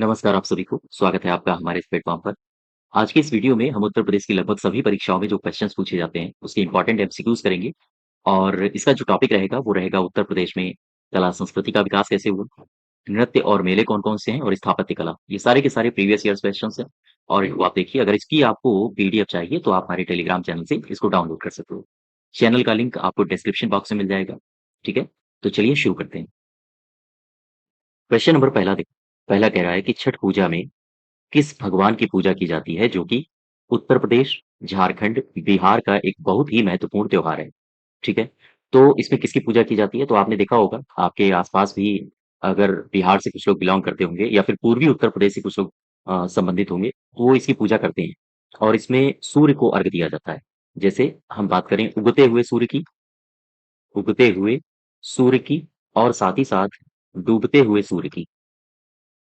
नमस्कार आप सभी को, स्वागत है आपका हमारे इस प्लेटफ़ॉर्म पर। आज की इस वीडियो में हम उत्तर प्रदेश की लगभग सभी परीक्षाओं में जो क्वेश्चन्स पूछे जाते हैं, उसके इम्पोर्टेंट एमसीक्यूज़ करेंगे और इसका जो टॉपिक रहेगा वो रहेगा उत्तर प्रदेश में कला-संस्कृति का विकास कैसे हुआ, नृत्य और मेले कौन-कौन से हैं और स्थापत्य कला। ये सारे के सारे प्रीवियस ईयर्स क्वेश्चन्स हैं और इनको आप देखिए अगर इसकी आपको पीडीएफ चाहिए तो आप हमारे टेलीग्राम चैनल से इसको डाउनलोड कर सकते हो। चैनल का लिंक आपको डिस्क्रिप्शन बॉक्स में मिल जाएगा, ठीक है? तो चलिए शुरू करते हैं। क्वेश्चन नंबर पहला देखो, पहला कह रहा है कि छठ पूजा में किस भगवान की पूजा की जाती है जो कि उत्तर प्रदेश, झारखंड, बिहार का एक बहुत ही महत्वपूर्ण त्योहार है, ठीक है? तो इसमें किसकी पूजा की जाती है? तो आपने देखा होगा आपके आस-पास भी अगर बिहार से कुछ लोग बिलॉन्ग करते होंगे या फिर पूर्वी उत्तर प्रदेश से कुछ लोग संबंधित होंगे, तो वो इसकी पूजा करते हैं और इसमें सूर्य को अर्घ दिया जाता है। जैसे हम बात करें उगते हुए सूर्य की और साथ ही साथ डूबते हुए सूर्य की।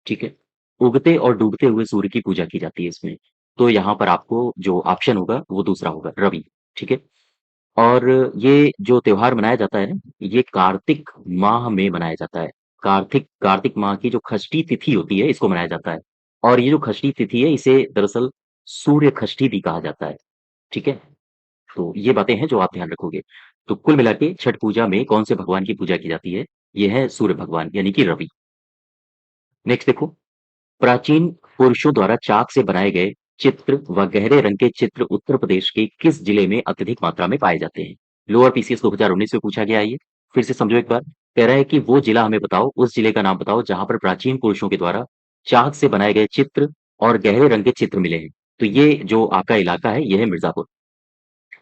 ठीक है? उगते और डूबते हुए सूर्य की पूजा की जाती है इसमें। तो यहाँ पर आपको जो ऑप्शन होगा वो दूसरा होगा रवि, ठीक है? और ये जो त्योहार मनाया जाता है ना, ये कार्तिक माह में मनाया जाता है। कार्तिक माह की जो षष्ठी तिथि होती है इसको मनाया जाता है। और ये जो षष्ठी तिथि है इसे दरअसल सूर्य षष्ठी भी कहा जाता है, ठीक है? तो ये बातें हैं जो आप ध्यान रखोगे। तो कुल मिला के छठ पूजा में कौन से भगवान की पूजा की जाती है? ये है सूर्य भगवान यानी कि रवि। नेक्स्ट देखो प्राचीन पुरुषों द्वारा चाक से बनाए गए चित्र व गहरे रंग के चित्र उत्तर प्रदेश के किस जिले में अत्यधिक मात्रा में पाए जाते हैं? लोअर पीसीएस 2019 में पूछा गया है ये। फिर से समझो एक बार। कह रहा है कि वो जिला हमें बताओ, उस जिले का नाम बताओ जहां पर प्राचीन पुरुषों के द्वारा चाक से बनाए गए चित्र और गहरे रंग के चित्र मिले हैं। तो ये जो आपका इलाका है, ये है मिर्जापुर।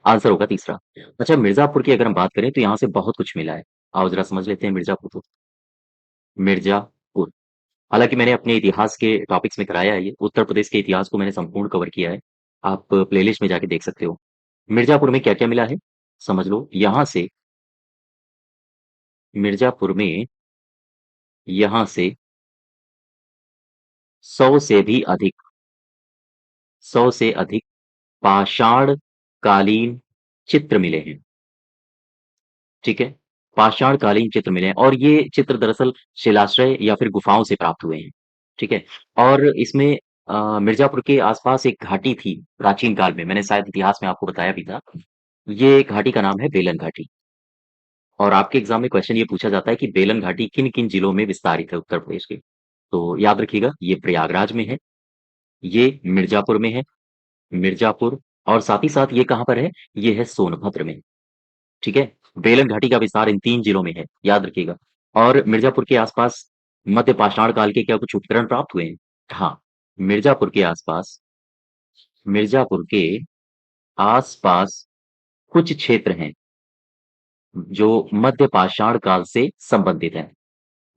आंसर होगा तीसरा। अच्छा मिर्जापुर की अगर हम बात करें तो यहाँ से बहुत कुछ मिला है। आओ जरा समझ लेते हैं मिर्जापुर को। मिर्जापुर हालाँकि मैंने अपने इतिहास के टॉपिक्स में कराया है ये, उत्तर प्रदेश के इतिहास को मैंने संपूर्ण कवर किया है। आप प्लेलिस्ट में जाके देख सकते हो। मिर्ज़ापुर में क्या-क्या मिला है? समझ लो, मिर्ज़ापुर में यहाँ से 100 से भी अधिक 100 से अधिक पाषाण कालीन चित्र मिले हैं, ठीक है? पाषाण कालीन चित्र मिले हैं और ये चित्र दरअसल शिलाश्रय या फिर गुफाओं से प्राप्त हुए हैं, ठीक है? और इसमें मिर्ज़ापुर के आस-पास एक घाटी थी प्राचीन काल में, मैंने शायद इतिहास में आपको बताया भी था। ये घाटी का नाम है बेलन घाटी और आपके एग्जाम में क्वेश्चन ये पूछा जाता है कि बेलन घाटी किन-किन जिलों में विस्तारित है उत्तर प्रदेश के। तो याद रखिएगा ये प्रयागराज में है, ये मिर्ज़ापुर में है, मिर्ज़ापुर और साथ ही साथ ये कहाँ पर है? ये है सोनभद्र में, ठीक है? बेलन घाटी का विस्तार इन 3 जिलों में है, याद रखिएगा। और मिर्ज़ापुर के आसपास मध्य पाषाण काल के क्या कुछ उपकरण प्राप्त हुए हैं? हाँ, मिर्ज़ापुर के आसपास मिर्ज़ापुर के आसपास कुछ क्षेत्र हैं, जो मध्य पाषाण काल से संबंधित हैं।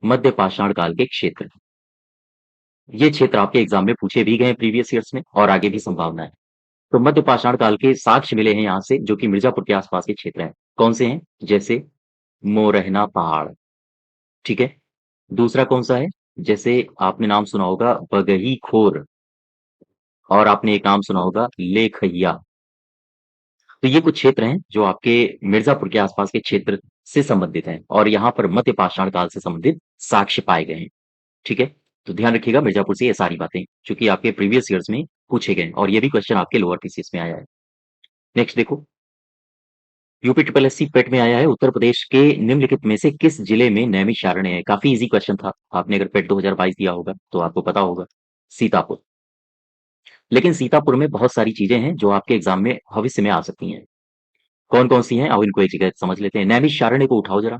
मध्य पाषाण काल के क्षेत्र। ये क्षेत्र आपके एग्जाम में पूछे भी गए हैं प्रीवियस ईयर्स में और आगे भी संभावना है। तो मध्य पाषाण काल के साक्ष्य मिले हैं यहाँ से जो कि मिर्जापुर के आसपास के क्षेत्र हैं। कौन से हैं? जैसे मोरहना पहाड़, ठीक है? दूसरा कौन-सा है? जैसे आपने नाम सुना होगा बगही खोर और आपने एक नाम सुना होगा लेखैया। तो ये कुछ क्षेत्र हैं जो आपके मिर्जापुर के आसपास के क्षेत्र से संबंधित हैं और यहाँ पर मध्य पाषाण काल से संबंधित साक्ष्य पाए गए हैं। ठीक है? तो ध्यान रखिएगा मिर्ज़ापुर से ये सारी बातें, चूँकि आपके प्रीवियस ईयर्स में पूछे गए हैं और ये भी क्वेश्चन आपके लोअर पीसीएस में आया है। नेक्स्ट देखो, यूपी ट्रिपल एससी पेट में आया है, उत्तर प्रदेश के निम्नलिखित में से किस जिले में नैमिषारण्य है? काफ़ी ईज़ी क्वेश्चन था। आपने अगर पेट 2022 दिया होगा, तो आपको पता होगा। सीतापुर। लेकिन सीतापुर में बहुत सारी चीज़ें हैं जो आपके एग्ज़ाम में भविष्य में आ सकती हैं। कौन-कौन सी हैं? आओ इनको एक जगह समझ लेते हैं। नैमिषारण्य को उठाओ ज़रा,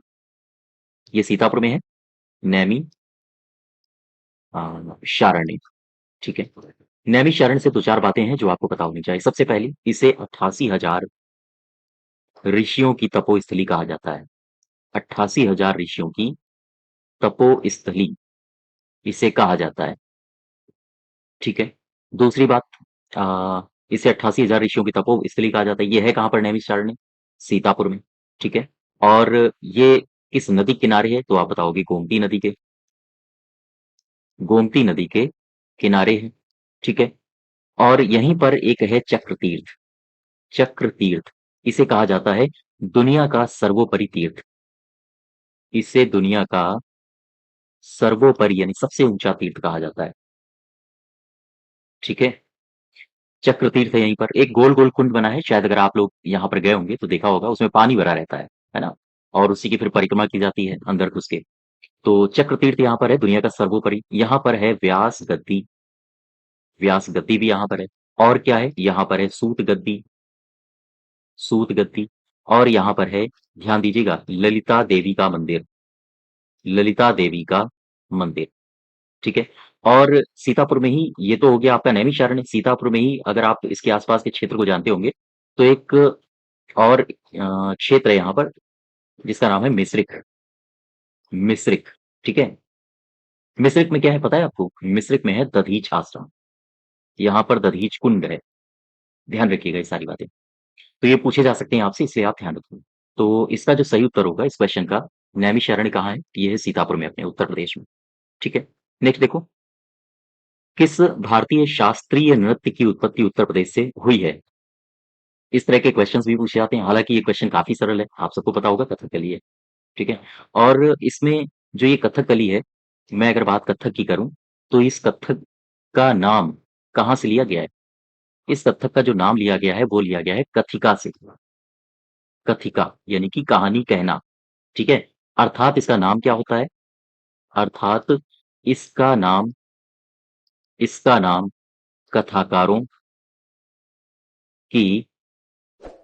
ये सीतापुर में है। नैमी शारण्य, ठीक है? नैमिषारण्य से 2-4 बातें हैं जो आपको पता होनी चाहिए। सबसे पहली, इसे 88,000 ऋषियों की तपोस्थली कहा जाता है। 88,000 ऋषियों की तपोस्थली इसे कहा जाता है, ठीक है? दूसरी बात इसे 88,000 ऋषियों की तपोस्थली कहा जाता है। ये है कहाँ पर नैमिषारण्य? सीतापुर में, ठीक है? और ये किस नदी के किनारे है? तो आप बताओगे गोमती नदी के किनारे है, ठीक है? और यहीं पर एक है चक्र तीर्थ, इसे कहा जाता है दुनिया का सर्वोपरि तीर्थ। इसे दुनिया का सर्वोपरि यानी सबसे ऊंचा तीर्थ कहा जाता है। ठीक है? चक्र तीर्थ है यहीं पर, एक गोल-गोल कुंड बना है, शायद अगर आप लोग यहाँ पर गए होंगे तो देखा होगा, उसमें पानी भरा रहता है ना? और उसी की फिर परिक्रमा की जाती है अंदर घुस के। तो चक्र तीर्थ यहाँ पर है, दुनिया का सर्वोपरि। यहाँ पर है व्यास गद्दी भी यहाँ पर है। और क्या है? यहाँ पर है सूत गद्दी। और यहाँ पर है, ध्यान दीजिएगा, ललिता देवी का मंदिर, ठीक है? और सीतापुर में ही, ये तो हो गया आपका नैमिषारण्य, सीतापुर में ही अगर आप इसके आस-पास के क्षेत्र को जानते होंगे, तो एक और क्षेत्र है यहाँ पर जिसका नाम है मिश्रिख, ठीक है? मिश्रिख में क्या है पता है आपको? मिश्रिख में है दधीच आश्रम, यहाँ पर दधीच कुंड है। ध्यान रखिएगा ये सारी बातें। तो ये पूछे जा सकते हैं आपसे, इसलिए आप ध्यान रखिए। तो इसका जो सही उत्तर होगा इस क्वेश्चन का, नैमिषारण्य कहाँ है? ये है सीतापुर में अपने उत्तर प्रदेश में, ठीक है? नेक्स्ट देखो, किस भारतीय शास्त्रीय नृत्य की उत्पत्ति उत्तर प्रदेश से हुई है? इस तरह के क्वेश्चंस भी पूछे जाते हैं। हालाँकि ये क्वेश्चन काफ़ी सरल है, आप सबको पता होगा कथकली है, ठीक है? और इसमें जो ये कथकली है, मैं अगर बात कथक की करूँ, तो इस कथक का नाम कहाँ से लिया गया है? इस कथक का जो नाम लिया गया है, वो लिया गया है कथिका से। कथिका यानी कि कहानी कहना, ठीक है? अर्थात इसका नाम क्या होता है? अर्थात इसका नाम इसका नाम कथाकारों की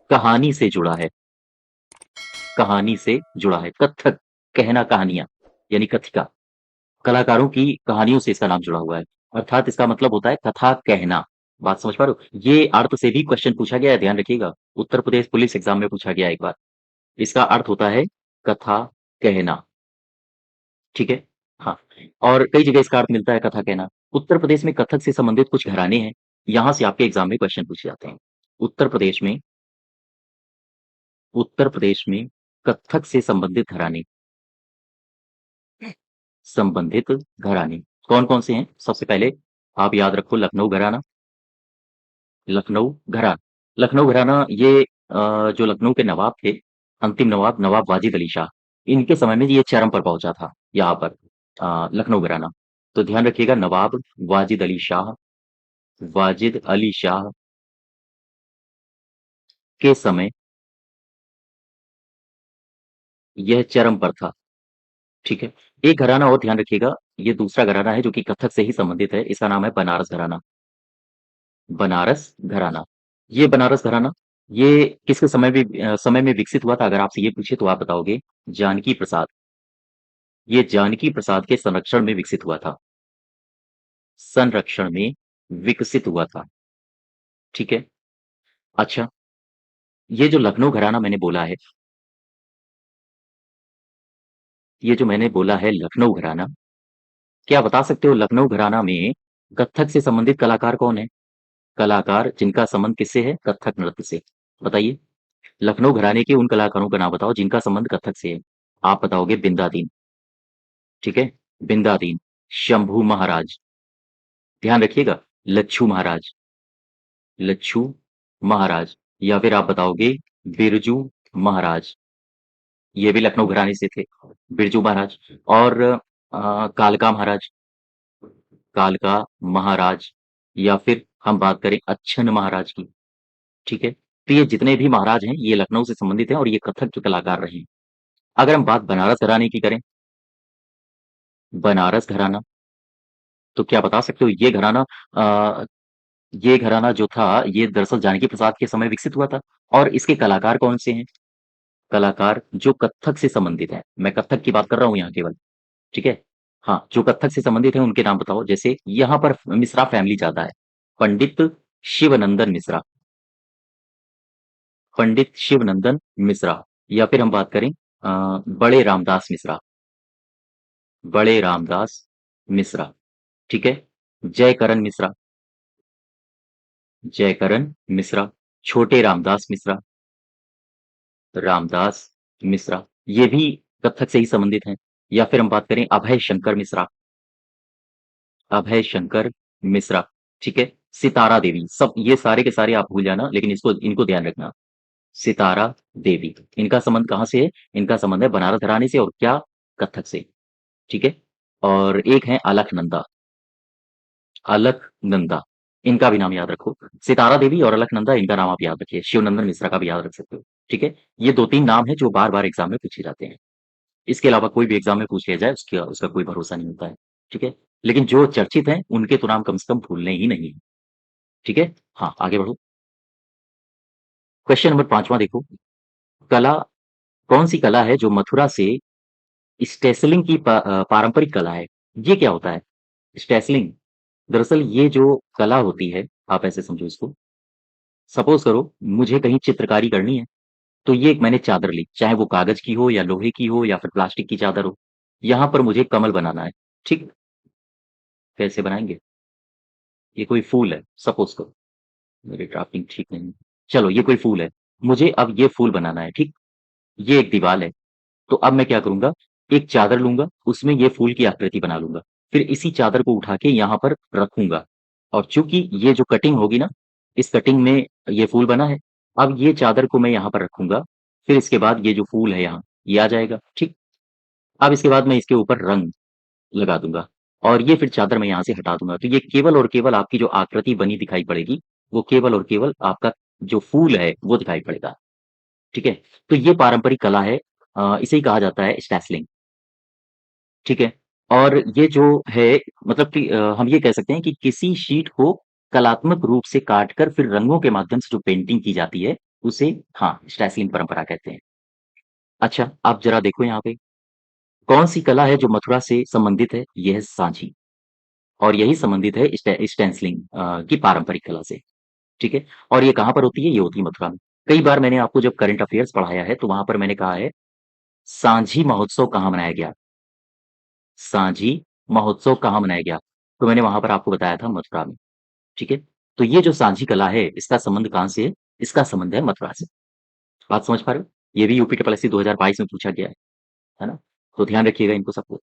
कहानी से जुड़ा है, कहानी से जुड़ा है। कथक, कहना कहानियाँ, यानी कथिका। कलाकारों की कहानियों से इसका नाम जुड़ा हुआ है। अर्थात इसका मतलब होता है कथा कहना। बात समझ पा रहे हो? ये अर्थ से भी क्वेश्चन पूछा गया है, ध्यान रखिएगा। उत्तर प्रदेश पुलिस एग्जाम में पूछा गया है एक बार। इसका अर्थ होता है कथा कहना, ठीक है? हाँ, और कई जगह इसका अर्थ मिलता है कथा कहना। उत्तर प्रदेश में कथक से संबंधित कुछ घराने हैं, यहाँ से आपके एग्जाम में क्वेश्चन पूछे जाते हैं। उत्तर प्रदेश में उत्तर प्रदेश में कथक से संबंधित घराने कौन-कौन से हैं? सबसे पहले आप याद रखो, लखनऊ घराना। लखनऊ घराना ये जो लखनऊ के नवाब थे, अंतिम नवाब, नवाब वाजिद अली शाह, इनके समय में ये चरम पर पहुंचा था यहाँ पर, लखनऊ घराना। तो ध्यान रखिएगा, नवाब वाजिद अली शाह वाजिद अली शाह के समय यह चरम पर था, ठीक है? एक घराना और ध्यान रखिएगा, ये दूसरा घराना है जो कि कथक से ही संबंधित है, इसका नाम है बनारस घराना। बनारस घराना। ये बनारस घराना, ये किसके समय में विकसित हुआ था? अगर आपसे ये पूछे तो आप बताओगे जानकी प्रसाद। ये जानकी प्रसाद के संरक्षण में विकसित हुआ था। संरक्षण में विकसित हुआ था, ठीक है? अच्छा, ये जो लखनऊ घराना मैंने बोला है, ये जो मैंने बोला है लखनऊ घराना, क्या बता सकते हो लखनऊ घराना में कत्थक से संबंधित कलाकार कौन है? कलाकार जिनका संबंध किससे है? कत्थक नृत्य से। बताइए, लखनऊ घराने के उन कलाकारों का नाम बताओ जिनका संबंध कत्थक से है। आप बताओगे बिंदादीन, ठीक है? बिंदादीन, शंभू महाराज, ध्यान रखिएगा, लच्छू महाराज, लच्छू महाराज, या फिर आप बताओगे बिरजू महाराज, ये भी लखनऊ घराने से थे, बिरजू महाराज। और कालका महाराज, कालका महाराज, या फिर हम बात करें अच्छन महाराज की, ठीक है? तो ये जितने भी महाराज हैं, ये लखनऊ से संबंधित हैं और ये कथक के कलाकार रहे हैं। अगर हम बात बनारस घराने की करें, बनारस घराना, तो क्या बता सकते हो अ, ये घराना जो था, ये दरअसल जानकी प्रसाद के समय विकसित हुआ था। और इसके कलाकार कौन से हैं? कलाकार जो कत्थक से संबंधित हैं। मैं कत्थक की बात कर रहा हूँ यहाँ केवल, ठीक है? हाँ, जो कत्थक से संबंधित हैं उनके नाम बताओ। जैसे यहाँ पर मिश्रा फैमिली ज़्यादा है। पंडित शिवनंदन मिश्रा, पंडित शिवनंदन मिश्रा, या फिर हम बात करें बड़े रामदास मिश्रा, बड़े रामदास मिश्रा, ठीक है? जयकरण मिश्रा, जयकरण मिश्रा, छोटे रामदास मिश्रा, रामदास मिश्रा, ये भी कत्थक से ही संबंधित हैं। या फिर हम बात करें अभय शंकर मिश्रा, अभय शंकर मिश्रा, ठीक है? सितारा देवी, सब ये सारे के सारे आप भूल जाना, लेकिन इसको इनको ध्यान रखना। सितारा देवी, इनका संबंध कहाँ से है? इनका संबंध है बनारस घराने से, और क्या? कत्थक से, ठीक है? और एक है अलकनंदा, अलकनंदा, इनका भी नाम याद रखो। सितारा देवी और अलकनंदा, इनका नाम आप याद रखिए। शिवनंदन मिश्रा का भी याद रख सकते हो, ठीक है? ये 2-3 नाम हैं जो बार-बार एग्ज़ाम में पूछे जाते हैं। इसके अलावा कोई भी एग्ज़ाम में पूछ लिया जाए उसका उसका कोई भरोसा नहीं होता है, ठीक है? लेकिन जो चर्चित हैं, उनके तो नाम कम से कम भूलने ही नहीं हैं, ठीक है? हाँ, आगे बढ़ो। क्वेश्चन नंबर 5वां देखो, कला कौन-सी कला है जो मथुरा से स्टेसलिंग की पारंपरिक कला है? ये क्या होता है? स्टेसलिंग, दरअसल ये जो कला होती है, आप ऐसे समझो इसको, सपोज़ करो मुझे कहीं चित्रकारी करनी है, तो ये एक मैंने चादर ली, चाहे वो कागज़ की हो या लोहे की हो या फिर प्लास्टिक की चादर हो। यहाँ पर मुझे कमल बनाना है, ठीक? कैसे बनाएँगे? ये कोई फूल है, सपोज़ करो, मेरी ड्राफ्टिंग ठीक नहीं है। चलो ये कोई फूल है, मुझे अब ये फूल बनाना है, ठीक? ये एक दीवाल है, तो अब मैं क्या करूँगा, एक चादर लूँगा, उसमें ये फूल की आकृति बना लूँगा। फिर इसी चादर को उठा के यहाँ पर रखूँगा और चूँकि ये जो कटिंग होगी ना, इस कटिंग में ये फूल बना है। अब ये चादर को मैं यहाँ पर रखूँगा, फिर इसके बाद ये जो फूल है यहाँ, ये आ जाएगा, ठीक? अब इसके बाद मैं इसके ऊपर रंग लगा दूँगा और ये फिर चादर मैं यहाँ से हटा दूँगा। तो ये केवल और केवल आपकी जो आकृति बनी दिखाई पड़ेगी, वो केवल और केवल आपका जो फूल है, वो दिखाई पड़ेगा, ठीक है? तो ये पारंपरिक कला है, इसे ही कहा जाता है स्टैसलिंग, ठीक है? और ये जो है मतलब कि हम ये कह सकते हैं कि किसी शीट को कलात्मक रूप से काटकर फिर रंगों के माध्यम से जो पेंटिंग की जाती है, उसे हाँ, स्टैसलिंग परंपरा कहते हैं। अच्छा, आप ज़रा देखो यहाँ पे, कौन-सी कला है जो मथुरा से संबंधित है? ये है साँची और यही संबंधित है स्टेंसिलिंग की पारंपरिक कला से, ठीक है? और ये कहाँ पर होती है? ये होती है मथुरा में। कई बार मैंने आपको जब करंट अफेयर्स पढ़ाया है, तो वहाँ पर मैंने कहा है, सांझी महोत्सव कहाँ मनाया गया? सांझी महोत्सव कहाँ मनाया गया? तो मैंने वहाँ पर आपको बताया था मथुरा में, ठीक है? तो ये जो सांझी कला है, इसका संबंध कहाँ से है? इसका संबंध है मथुरा से। बात समझ पा रहे हो? ये भी यूपी ट्रिपल एससी 2022 में पूछा गया है ना? तो ध्यान रखिएगा इनको सबको।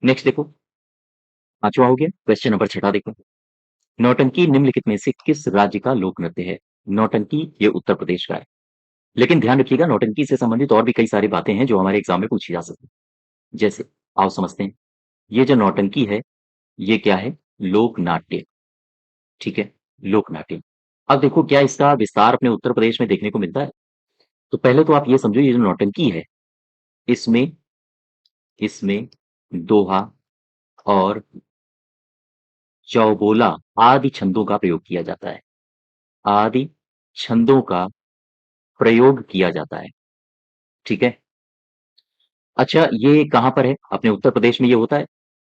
नेक्स्ट देखो, 5वां हो गया, क्वेश्चन नंबर 6 देखो। नौटंकी निम्नलिखित में से किस राज्य का लोक नृत्य है? नौटंकी ये उत्तर प्रदेश का है। लेकिन ध्यान रखिएगा नौटंकी से संबंधित और भी कई सारी बातें हैं जो हमारे एग्जाम में पूछी जा सकती हैं। जैसे आओ समझते हैं। ये जो नौटंकी है, ये क्या है? लोक नाट्य, ठीक है? लोक नाट्य। अब देखो क्या इसका विस्तार अपने उत्तर प्रदेश में देखने को मिलता है? तो पहले तो आप ये समझो ये जो नौटंकी है, इसमें इसमें दोहा और चौबोला आदि छंदों का प्रयोग किया जाता है। आदि छंदों का प्रयोग किया जाता है, ठीक है? अच्छा, ये कहाँ पर है? अपने उत्तर प्रदेश में ये होता है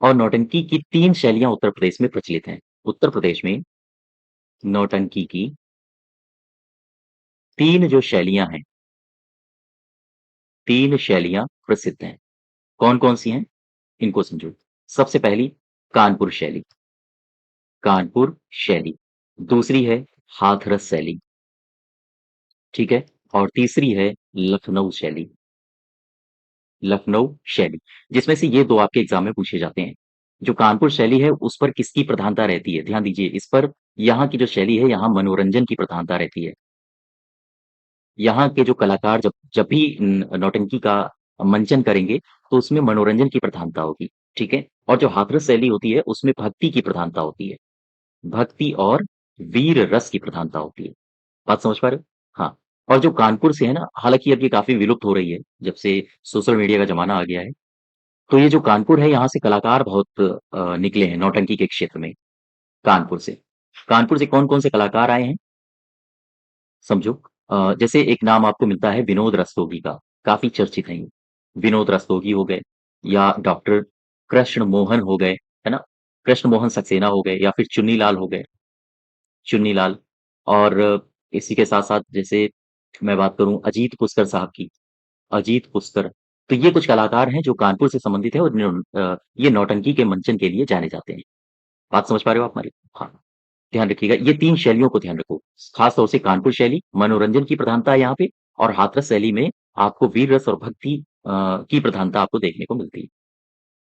और नौटंकी की 3 शैलियाँ उत्तर प्रदेश में प्रचलित हैं। उत्तर प्रदेश में नौटंकी की 3 जो शैलियाँ हैं, 3 शैलियाँ प्रसिद्ध हैं। कौन-कौन सी हैं? इनको समझो। सबसे पहली कानपुर शैली, कानपुर शैली। दूसरी है हाथरस शैली, ठीक है? और तीसरी है लखनऊ शैली, लखनऊ शैली, जिसमें से ये 2 आपके एग्ज़ाम में पूछे जाते हैं। जो कानपुर शैली है, उस पर किसकी प्रधानता रहती है? ध्यान दीजिए, इस पर यहाँ की जो शैली है, यहाँ मनोरंजन की प्रधानता रहती है। यहाँ के जो कलाकार जब जब भी नौटंकी का मंचन करेंगे, तो उसमें मनोरंजन की प्रधानता होगी, ठीक है? और जो हाथरस शैली होती है, उसमें भक्ति की प्रधानता होती है। भक्ति और वीर रस की प्रधानता होती है। बात समझ पा रहे हो? हाँ, और जो कानपुर से है ना, हालाँकि अब ये काफ़ी विलुप्त हो रही है, जब से सोशल मीडिया का ज़माना आ गया है। तो ये जो कानपुर है, यहाँ से कलाकार बहुत निकले हैं नौटंकी के क्षेत्र में, कानपुर से। कानपुर से कौन-कौन से कलाकार आए हैं, समझो। जैसे एक नाम आपको मिलता है विनोद रस्तोगी का, काफ़ी चर्चित हैं ये। विनोद रस्तोगी हो गए या डॉक्टर कृष्ण मोहन हो गए, है ना? कृष्ण मोहन सक्सेना हो गए या फिर चुन्नीलाल हो गए, चुन्नीलाल। और इसी के साथ-साथ जैसे मैं बात करूँ अजीत पुष्कर साहब की, अजीत पुष्कर। तो ये कुछ कलाकार हैं जो कानपुर से संबंधित है और ये नौटंकी के मंचन के लिए जाने जाते हैं। बात समझ पा रहे हो आप हमारी? हाँ, ध्यान रखिएगा ये 3 शैलियों को ध्यान रखो। खास तौर से कानपुर शैली, मनोरंजन की प्रधानता है यहाँ पे और हाथरस शैली में आपको वीर रस और भक्ति की प्रधानता आपको देखने को मिलती है।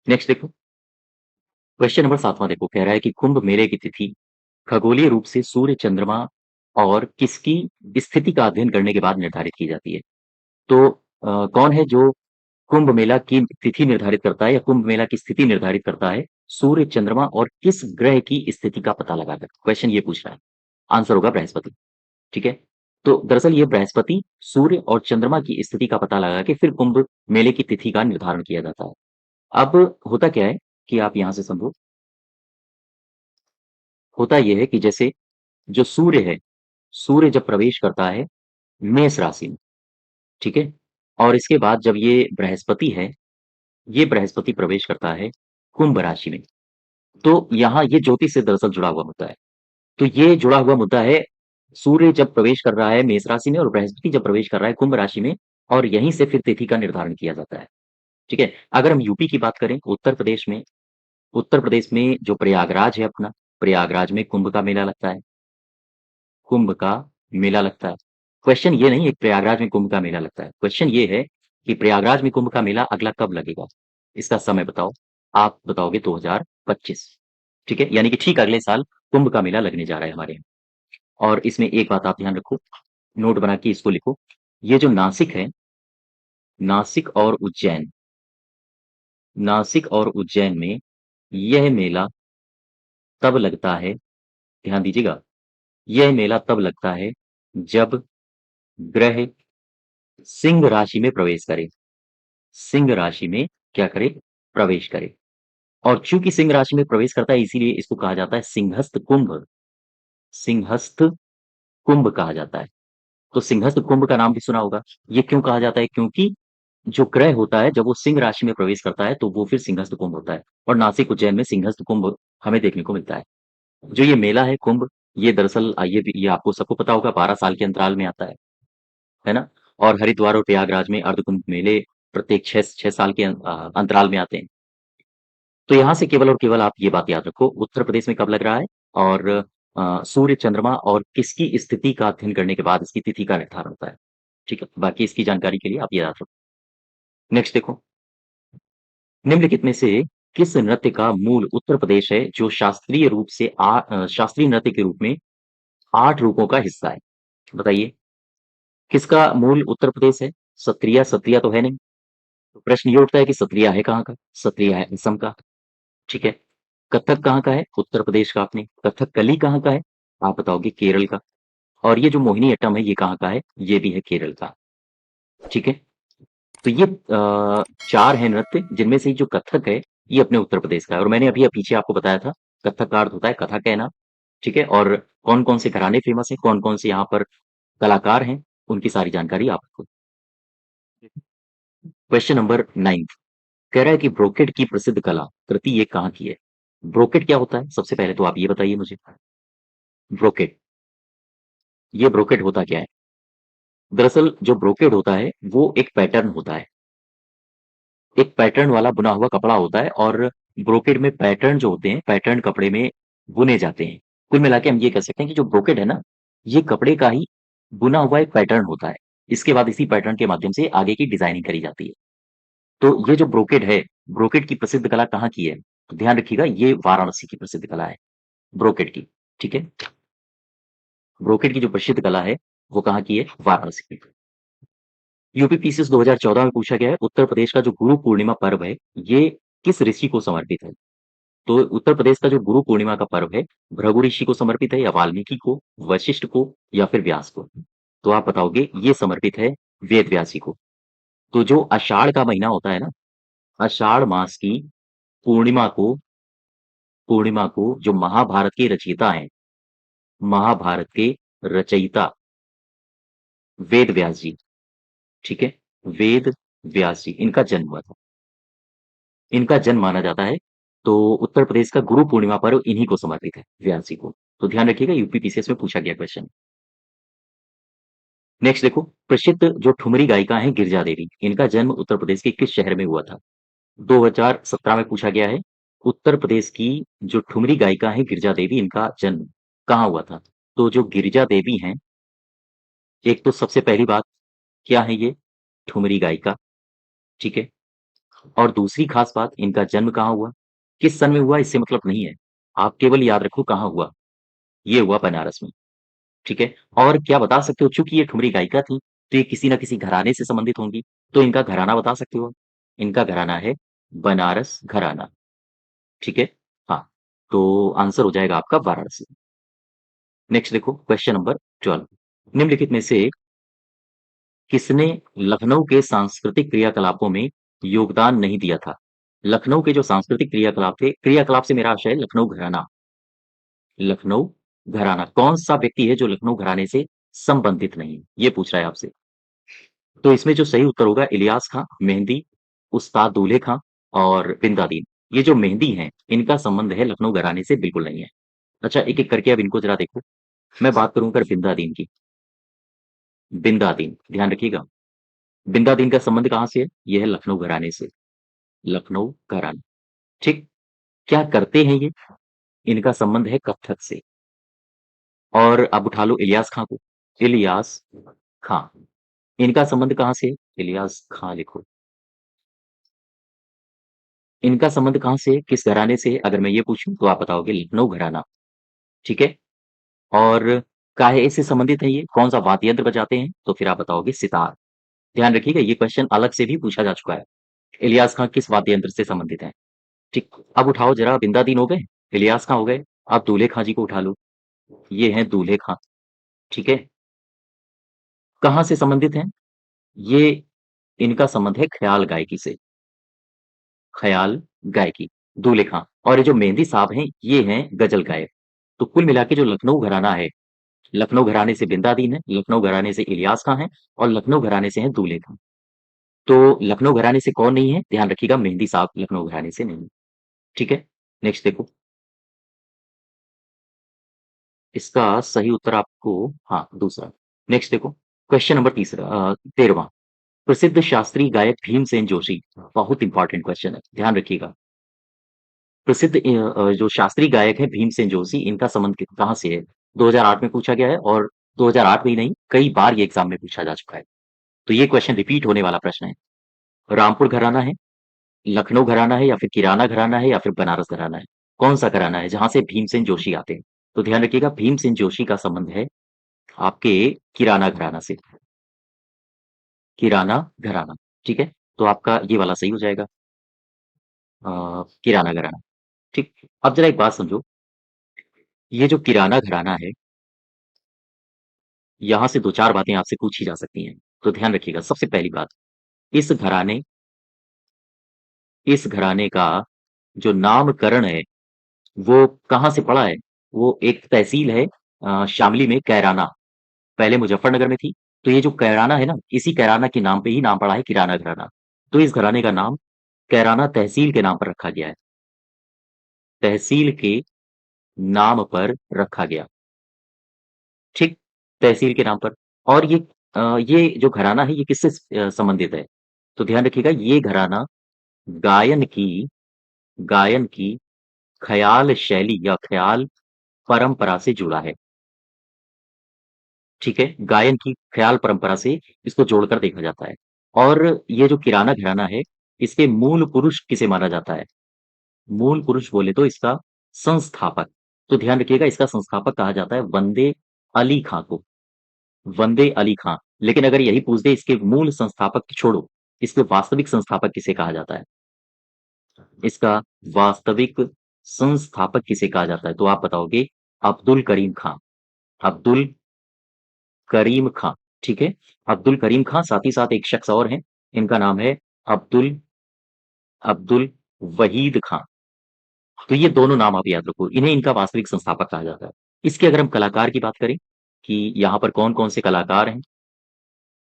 नेक्स्ट देखो, क्वेश्चन नंबर 7वां देखो, कह रहा है कि कुंभ मेले की तिथि खगोलीय रूप से सूर्य, चंद्रमा और किसकी स्थिति का अध्ययन करने के बाद निर्धारित की जाती है? तो कौन है जो कुंभ मेला की तिथि निर्धारित करता है या कुंभ मेला की स्थिति निर्धारित करता है? सूर्य, चंद्रमा और किस ग्रह की स्थिति का पता लगाकर? क्वेश्चन ये पूछ रहा है। आंसर होगा बृहस्पति, ठीक है? तो दरअसल ये बृहस्पति, सूर्य और चंद्रमा की स्थिति का पता लगा के फिर कुंभ मेले की तिथि का निर्धारण किया जाता है। अब होता क्या है कि आप यहाँ से समझो, होता ये है कि जैसे जो सूर्य है, सूर्य जब प्रवेश करता है मेष राशि में, ठीक है? और इसके बाद जब ये बृहस्पति है, ये बृहस्पति प्रवेश करता है कुंभ राशि में। तो यहाँ ये ज्योतिष से दरअसल जुड़ा हुआ मुद्दा है। तो ये जुड़ा हुआ मुद्दा है, सूर्य जब प्रवेश कर रहा है मेष राशि में और बृहस्पति जब प्रवेश कर रहा है कुंभ राशि में, और यहीं से फिर तिथि का निर्धारण किया जाता है, ठीक है? अगर हम यूपी की बात करें, उत्तर प्रदेश में जो प्रयागराज है अपना, प्रयागराज में कुंभ का मेला लगता है, कुंभ का मेला लगता है। क्वेश्चन ये नहीं है कि प्रयागराज में कुंभ का मेला लगता है, क्वेश्चन ये है कि प्रयागराज में कुंभ का मेला अगला कब लगेगा? इसका समय बताओ। आप बताओगे 2025, ठीक है? यानी कि ठीक अगले साल कुंभ का मेला लगने जा रहा है हमारे यहाँ। और इसमें एक बात आप ध्यान रखो, नोट बना के इसको लिखो, ये जो नासिक है, नासिक और उज्जैन, नासिक और उज्जैन में यह मेला तब लगता है, ध्यान दीजिएगा, यह मेला तब लगता है जब ग्रह सिंह राशि में प्रवेश करे, सिंह राशि में क्या करे? प्रवेश करे। और चूंकि सिंह राशि में प्रवेश करता है इसीलिए इसको कहा जाता है सिंहस्थ कुंभ, सिंहस्थ कुंभ कहा जाता है। तो सिंहस्थ कुंभ का नाम भी सुना होगा। ये क्यों कहा जाता है? क्योंकि जो ग्रह होता है जब वो सिंह राशि में प्रवेश करता है तो वो फिर सिंहस्थ कुंभ होता है, और नासिक उज्जैन में सिंहस्थ कुंभ हमें देखने को मिलता है। जो ये मेला है कुंभ, ये दरअसल ये आपको सबको पता होगा 12 साल के अंतराल में आता है ना? और हरिद्वार और प्रयागराज में अर्धकुंभ मेले प्रत्येक 6 साल के अंतराल में आते हैं। तो यहाँ से केवल और केवल आप ये बात याद रखो, उत्तर प्रदेश में कब लग रहा है, और सूर्य, चंद्रमा और किसकी स्थिति का अध्ययन करने के बाद इसकी तिथि का निर्धारण होता है, ठीक है? बाकी इसकी जानकारी के लिए आप ये याद रखो। नेक्स्ट देखो, निम्नलिखित में से किस नृत्य का मूल उत्तर प्रदेश है जो शास्त्रीय रूप से शास्त्रीय नृत्य के रूप में 8 रूपों का हिस्सा है? बताइए, किसका मूल उत्तर प्रदेश है? सत्रिया, सत्रिया तो है नहीं। तो प्रश्न ये उठता है कि सत्रिया है कहाँ का? सत्रिया है असम का, ठीक है? कथक कहाँ का है? उत्तर प्रदेश का आपने। कथकली कहाँ का है? आप बताओगे केरल का। और ये जो मोहिनीअट्टम है ये कहाँ का है? ये भी है केरल का, ठीक है? तो ये 4 हैं नृत्य, जिनमें से जो कथक है ये अपने उत्तर प्रदेश का है, और मैंने अभी पीछे आपको बताया था कथक का अर्थ होता है कथा कहना, ठीक है? और कौन-कौन से घराने फेमस हैं, कौन-कौन से यहाँ पर कलाकार हैं, उनकी सारी जानकारी आपको। क्वेश्चन नंबर 9 कह रहा है कि ब्रोकेड की प्रसिद्ध कला कृति ये कहाँ की है? ब्रोकेड क्या होता है? सबसे पहले तो आप ये बताइए मुझे। ब्रोकेड, ये ब्रोकेड होता क्या है? दरअसल जो ब्रोकेड होता है वो एक पैटर्न होता है, एक पैटर्न वाला बुना हुआ कपड़ा होता है, और ब्रोकेड में पैटर्न जो होते हैं पैटर्न कपड़े में बुने जाते हैं। कुल मिला के हम ये कह सकते हैं कि जो ब्रोकेड है ना, ये कपड़े का ही बुना हुआ एक पैटर्न होता है। इसके बाद इसी पैटर्न के माध्यम से आगे की डिजाइनिंग करी जाती है। तो ये जो ब्रोकेड है, ब्रोकेड की प्रसिद्ध कला कहाँ की है? तो ध्यान रखिएगा, ये वाराणसी की प्रसिद्ध कला है, ब्रोकेड की, ठीक है? ब्रोकेड की जो प्रसिद्ध कला है वो कहाँ की है? वाराणसी की। यूपी पीसीएस 2014 में पूछा गया है, उत्तर प्रदेश का जो गुरु पूर्णिमा पर्व है ये किस ऋषि को समर्पित है? तो उत्तर प्रदेश का जो गुरु पूर्णिमा का पर्व है, भृगु ऋषि को समर्पित है, या वाल्मीकि को, वशिष्ठ को, या फिर व्यास को? तो आप बताओगे ये समर्पित है वेद व्यासी को। तो जो आषाढ़ का महीना होता है ना, आषाढ़ मास की पूर्णिमा को, पूर्णिमा को जो महाभारत के रचयिता हैं, महाभारत के रचयिता वेद व्यास जी, ठीक है? वेद व्यास जी, इनका जन्म हुआ था, इनका जन्म माना जाता है। तो उत्तर प्रदेश का गुरु पूर्णिमा पर्व इन्हीं को समर्पित है, व्यास जी को। तो ध्यान रखिएगा, यूपी पीसीएस में पूछा गया क्वेश्चन। नेक्स्ट देखो, प्रसिद्ध जो ठुमरी गायिका हैं गिरिजा देवी, इनका जन्म उत्तर प्रदेश के किस शहर में हुआ था? 2017 में पूछा गया है, उत्तर प्रदेश की जो ठुमरी गायिका हैं गिरिजा देवी, इनका जन्म कहाँ हुआ था? तो जो गिरिजा देवी हैं, एक तो सबसे पहली बात, क्या है ये? ठुमरी गायिका, ठीक है? और दूसरी खास बात, इनका जन्म कहाँ हुआ? किस सन में हुआ इससे मतलब नहीं है, आप केवल याद रखो कहाँ हुआ। ये हुआ बनारस में, ठीक है? और क्या बता सकते हो, चूंकि ये ठुमरी गायिका थी तो ये किसी ना किसी घराने से संबंधित होंगी, तो इनका घराना बता सकते हो? इनका घराना है बनारस घराना, ठीक है? हाँ, तो आंसर हो जाएगा आपका वाराणसी। नेक्स्ट देखो क्वेश्चन नंबर 12। निम्नलिखित में से किसने लखनऊ के सांस्कृतिक क्रियाकलापों में योगदान नहीं दिया था? लखनऊ के जो सांस्कृतिक क्रियाकलाप थे, क्रियाकलाप से मेरा आशय है लखनऊ घराना। लखनऊ घराना, कौन-सा व्यक्ति है जो लखनऊ घराने से संबंधित नहीं है? ये पूछ रहा है आपसे। तो इसमें जो सही उत्तर होगा इलियास खां, मेहंदी, उस्ताद दूल्हे खां और बिंदादीन। ये जो मेहंदी हैं, इनका संबंध है लखनऊ घराने से बिल्कुल नहीं है। अच्छा, एक-एक करके अब इनको ज़रा देखो। मैं बात करूँ अगर बिंदादीन की, बिंदादीन, ध्यान रखिएगा। बिंदादीन का संबंध कहाँ से है? ये है लखनऊ घराने से, लखनऊ घराना, ठीक? क्या करते हैं ये? इनका संबंध है कत्थक से। और अब उठा लो इलियास खां को, इलियास खां, इनका संबंध कहाँ से है? इलियास खां लिखो। इनका संबंध कहाँ से है? किस घराने से है? अगर मैं ये पूछूँ तो आप बताओगे लखनऊ घराना, ठीक है? और काहे से संबंधित है ये? कौन-सा वाद्य यंत्र बजाते हैं? तो फिर आप बताओगे सितार। ध्यान रखिएगा ये क्वेश्चन अलग से भी पूछा जा चुका है। इलियास खां किस वाद्य यंत्र से संबंधित हैं? ठीक, अब उठाओ ज़रा बिंदादीन हो गए, इलियास खां हो गए, अब दूल्हे खां जी को उठा लो। ये हैं दूल्हे खां, ठीक है? कहाँ से संबंधित हैं? ये इनका संबंध है ख़याल गायकी से, ख़याल गायकी, दूल्हे खां। और ये जो मेहंदी साहब हैं, ये हैं गज़ल गायक। तो कुल मिला के जो लखनऊ घराना है, लखनऊ घराने से बिंदादीन है, लखनऊ घराने से इलियास खां हैं और लखनऊ घराने से हैं दूल्हे खां। तो लखनऊ घराने से कौन नहीं है? ध्यान रखिएगा मेहंदी साहब लखनऊ घराने से नहीं है, ठीक है? नेक्स्ट देखो, इसका सही उत्तर आपको हाँ, दूसरा। नेक्स्ट देखो, क्वेश्चन नंबर 13वां। प्रसिद्ध शास्त्रीय गायक भीमसेन जोशी, बहुत इंपॉर्टेंट क्वेश्चन है, ध्यान रखिएगा। प्रसिद्ध जो शास्त्रीय गायक हैं भीमसेन जोशी, इनका संबंध कहाँ से है? 2008 में पूछा गया है और 2008 में ही नहीं, कई बार ये एग्ज़ाम में पूछा जा चुका है। तो ये क्वेश्चन रिपीट होने वाला प्रश्न है। रामपुर घराना है, लखनऊ घराना है या फिर किराना घराना है या फिर बनारस घराना है? कौन-सा घराना है जहाँ से भीमसेन जोशी आते हैं? तो ध्यान रखिएगा भीमसेन जोशी का संबंध है आपके किराना घराना से, किराना घराना, ठीक है? तो आपका ये वाला सही हो जाएगा किराना घराना, ठीक? अब ज़रा एक बात समझो, ये जो किराना घराना है, यहाँ से 2-4 बातें आपसे पूछी जा सकती हैं। तो ध्यान रखिएगा, सबसे पहली बात, इस घराने इस घराने का जो नामकरण है, वो कहाँ से पड़ा है? वो एक तहसील है शामली में कैराना, पहले मुज़फ्फरनगर में थी। तो ये जो कैराना है ना, इसी कैराना के नाम पे ही नाम पड़ा है किराना घराना। तो इस घराने का नाम कैराना तहसील के नाम पर रखा गया है। तहसील के नाम पर रखा गया, ठीक? तहसील के नाम पर। और ये जो घराना है, ये किससे संबंधित है? तो ध्यान रखिएगा, ये घराना गायन की गायन की ख़याल शैली या ख़याल परंपरा से जुड़ा है, ठीक है? गायन की ख़याल परंपरा से इसको जोड़कर देखा जाता है। और ये जो किराना घराना है, इसके मूल पुरुष किसे माना जाता है? मूल पुरुष बोले तो इसका संस्थापक। तो ध्यान रखिएगा इसका संस्थापक कहा जाता है वंदे अली खां को, वंदे अली खां। लेकिन अगर यही पूछ दे इसके मूल संस्थापक छोड़ो, इसके वास्तविक संस्थापक किसे कहा जाता है? इसका वास्तविक संस्थापक किसे कहा जाता है? तो आप बताओगे अब्दुल करीम खां, अब्दुल करीम खां, ठीक है? अब्दुल करीम खां, साथ ही साथ एक शख्स और हैं, इनका नाम है अब्दुल अब्दुल वहीद खां। तो ये दोनों नाम आप याद रखो, इन्हें इनका वास्तविक संस्थापक कहा जाता है। इसके अगर हम कलाकार की बात करें कि यहाँ पर कौन-कौन से कलाकार हैं,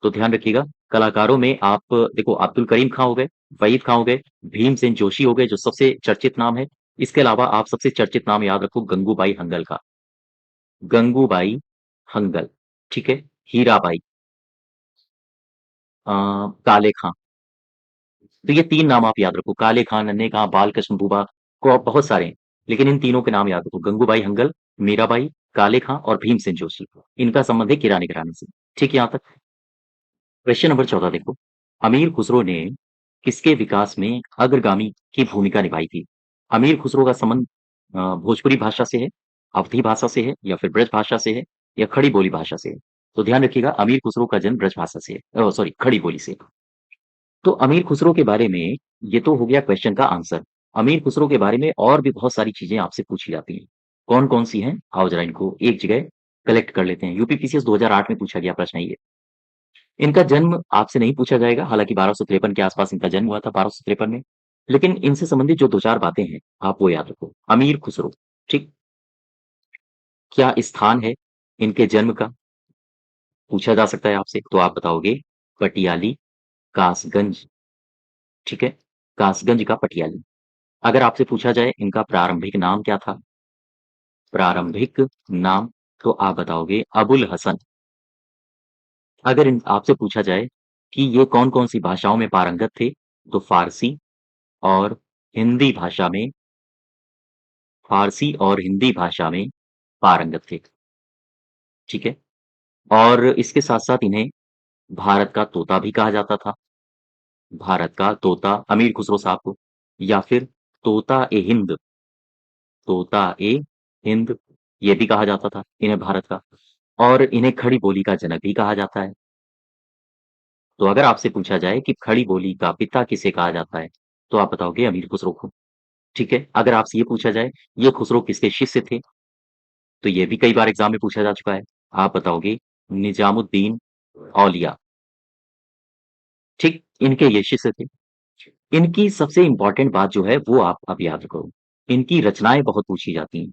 तो ध्यान रखिएगा कलाकारों में आप देखो अब्दुल करीम खां हो गए, वहीद खां हो गए, भीमसेन जोशी हो गए जो सबसे चर्चित नाम है। इसके अलावा आप सबसे चर्चित नाम याद रखो गंगूबाई हंगल का, गंगूबाई हंगल, ठीक है? हीराबाई काले खां। तो ये 3 नाम आप याद रखो, काले खां, नन्हे खां, बालकृष्ण बुबा को बहुत सारे हैं, लेकिन इन तीनों के नाम याद रखो, गंगूबाई हंगल, मीराबाई, काले खां और भीमसेन जोशी। इनका संबंध है किराने घराने से। ठीक है यहाँ तक? क्वेश्चन नंबर 14 देखो, अमीर खुसरो ने किसके विकास में अग्रगामी की भूमिका निभाई थी? अमीर खुसरो का संबंध भोजपुरी भाषा से है, अवधी भाषा से है या फिर ब्रज भाषा से है या खड़ी बोली भाषा से है? तो ध्यान रखिएगा अमीर खुसरो का जन्म ब्रज भाषा से है सॉरी खड़ी बोली से। तो अमीर खुसरो के बारे में ये तो हो गया क्वेश्चन का आंसर। अमीर खुसरो के बारे में और भी बहुत सारी चीज़ें आपसे पूछी जाती हैं। कौन-कौन सी हैं? आओ ज़रा इनको एक जगह कलेक्ट कर लेते हैं। यूपीपीसीएस 2008 में पूछा गया प्रश्न है ये। इनका जन्म आपसे नहीं पूछा जाएगा, हालाँकि 1253 के आस-पास इनका जन्म हुआ था, 1253 में। लेकिन इनसे संबंधित जो 2-4 बातें हैं, आप वो याद रखो। अमीर खुसरो, ठीक? क्या स्थान है इनके जन्म का? पूछा जा सकता है आपसे, तो आप बताओगे पटियाली, कासगंज, ठीक है? कासगंज का पटियाली। अगर आपसे पूछा जाए इनका प्रारंभिक नाम क्या था? प्रारंभिक नाम, तो आप बताओगे अबुल हसन। अगर इन आपसे पूछा जाए कि ये कौन-कौन सी भाषाओं में पारंगत थे, तो और हिंदी भाषा में फ़ारसी और हिंदी भाषा में पारंगत थे, ठीक है? और इसके साथ-साथ इन्हें भारत का तोता भी कहा जाता था। भारत का तोता अमीर खुसरो साहब को, या फिर तोता-ए-हिंद, तोता-ए-हिंद ये भी कहा जाता था इन्हें भारत का, और इन्हें खड़ी बोली का जनक भी कहा जाता है। तो अगर आपसे पूछा जाए कि खड़ी बोली का पिता किसे कहा जाता है, तो आप बताओगे अमीर खुसरो को, ठीक है? अगर आपसे ये पूछा जाए, ये खुसरो किसके शिष्य थे? तो ये भी कई बार एग्ज़ाम में पूछा जा चुका है। आप बताओगे निज़ामुद्दीन औलिया, ठीक? इनके ये शिष्य थे। इनकी सबसे इम्पोर्टेंट बात जो है वो आप अब याद करो। इनकी रचनाएँ बहुत पूछी जाती हैं।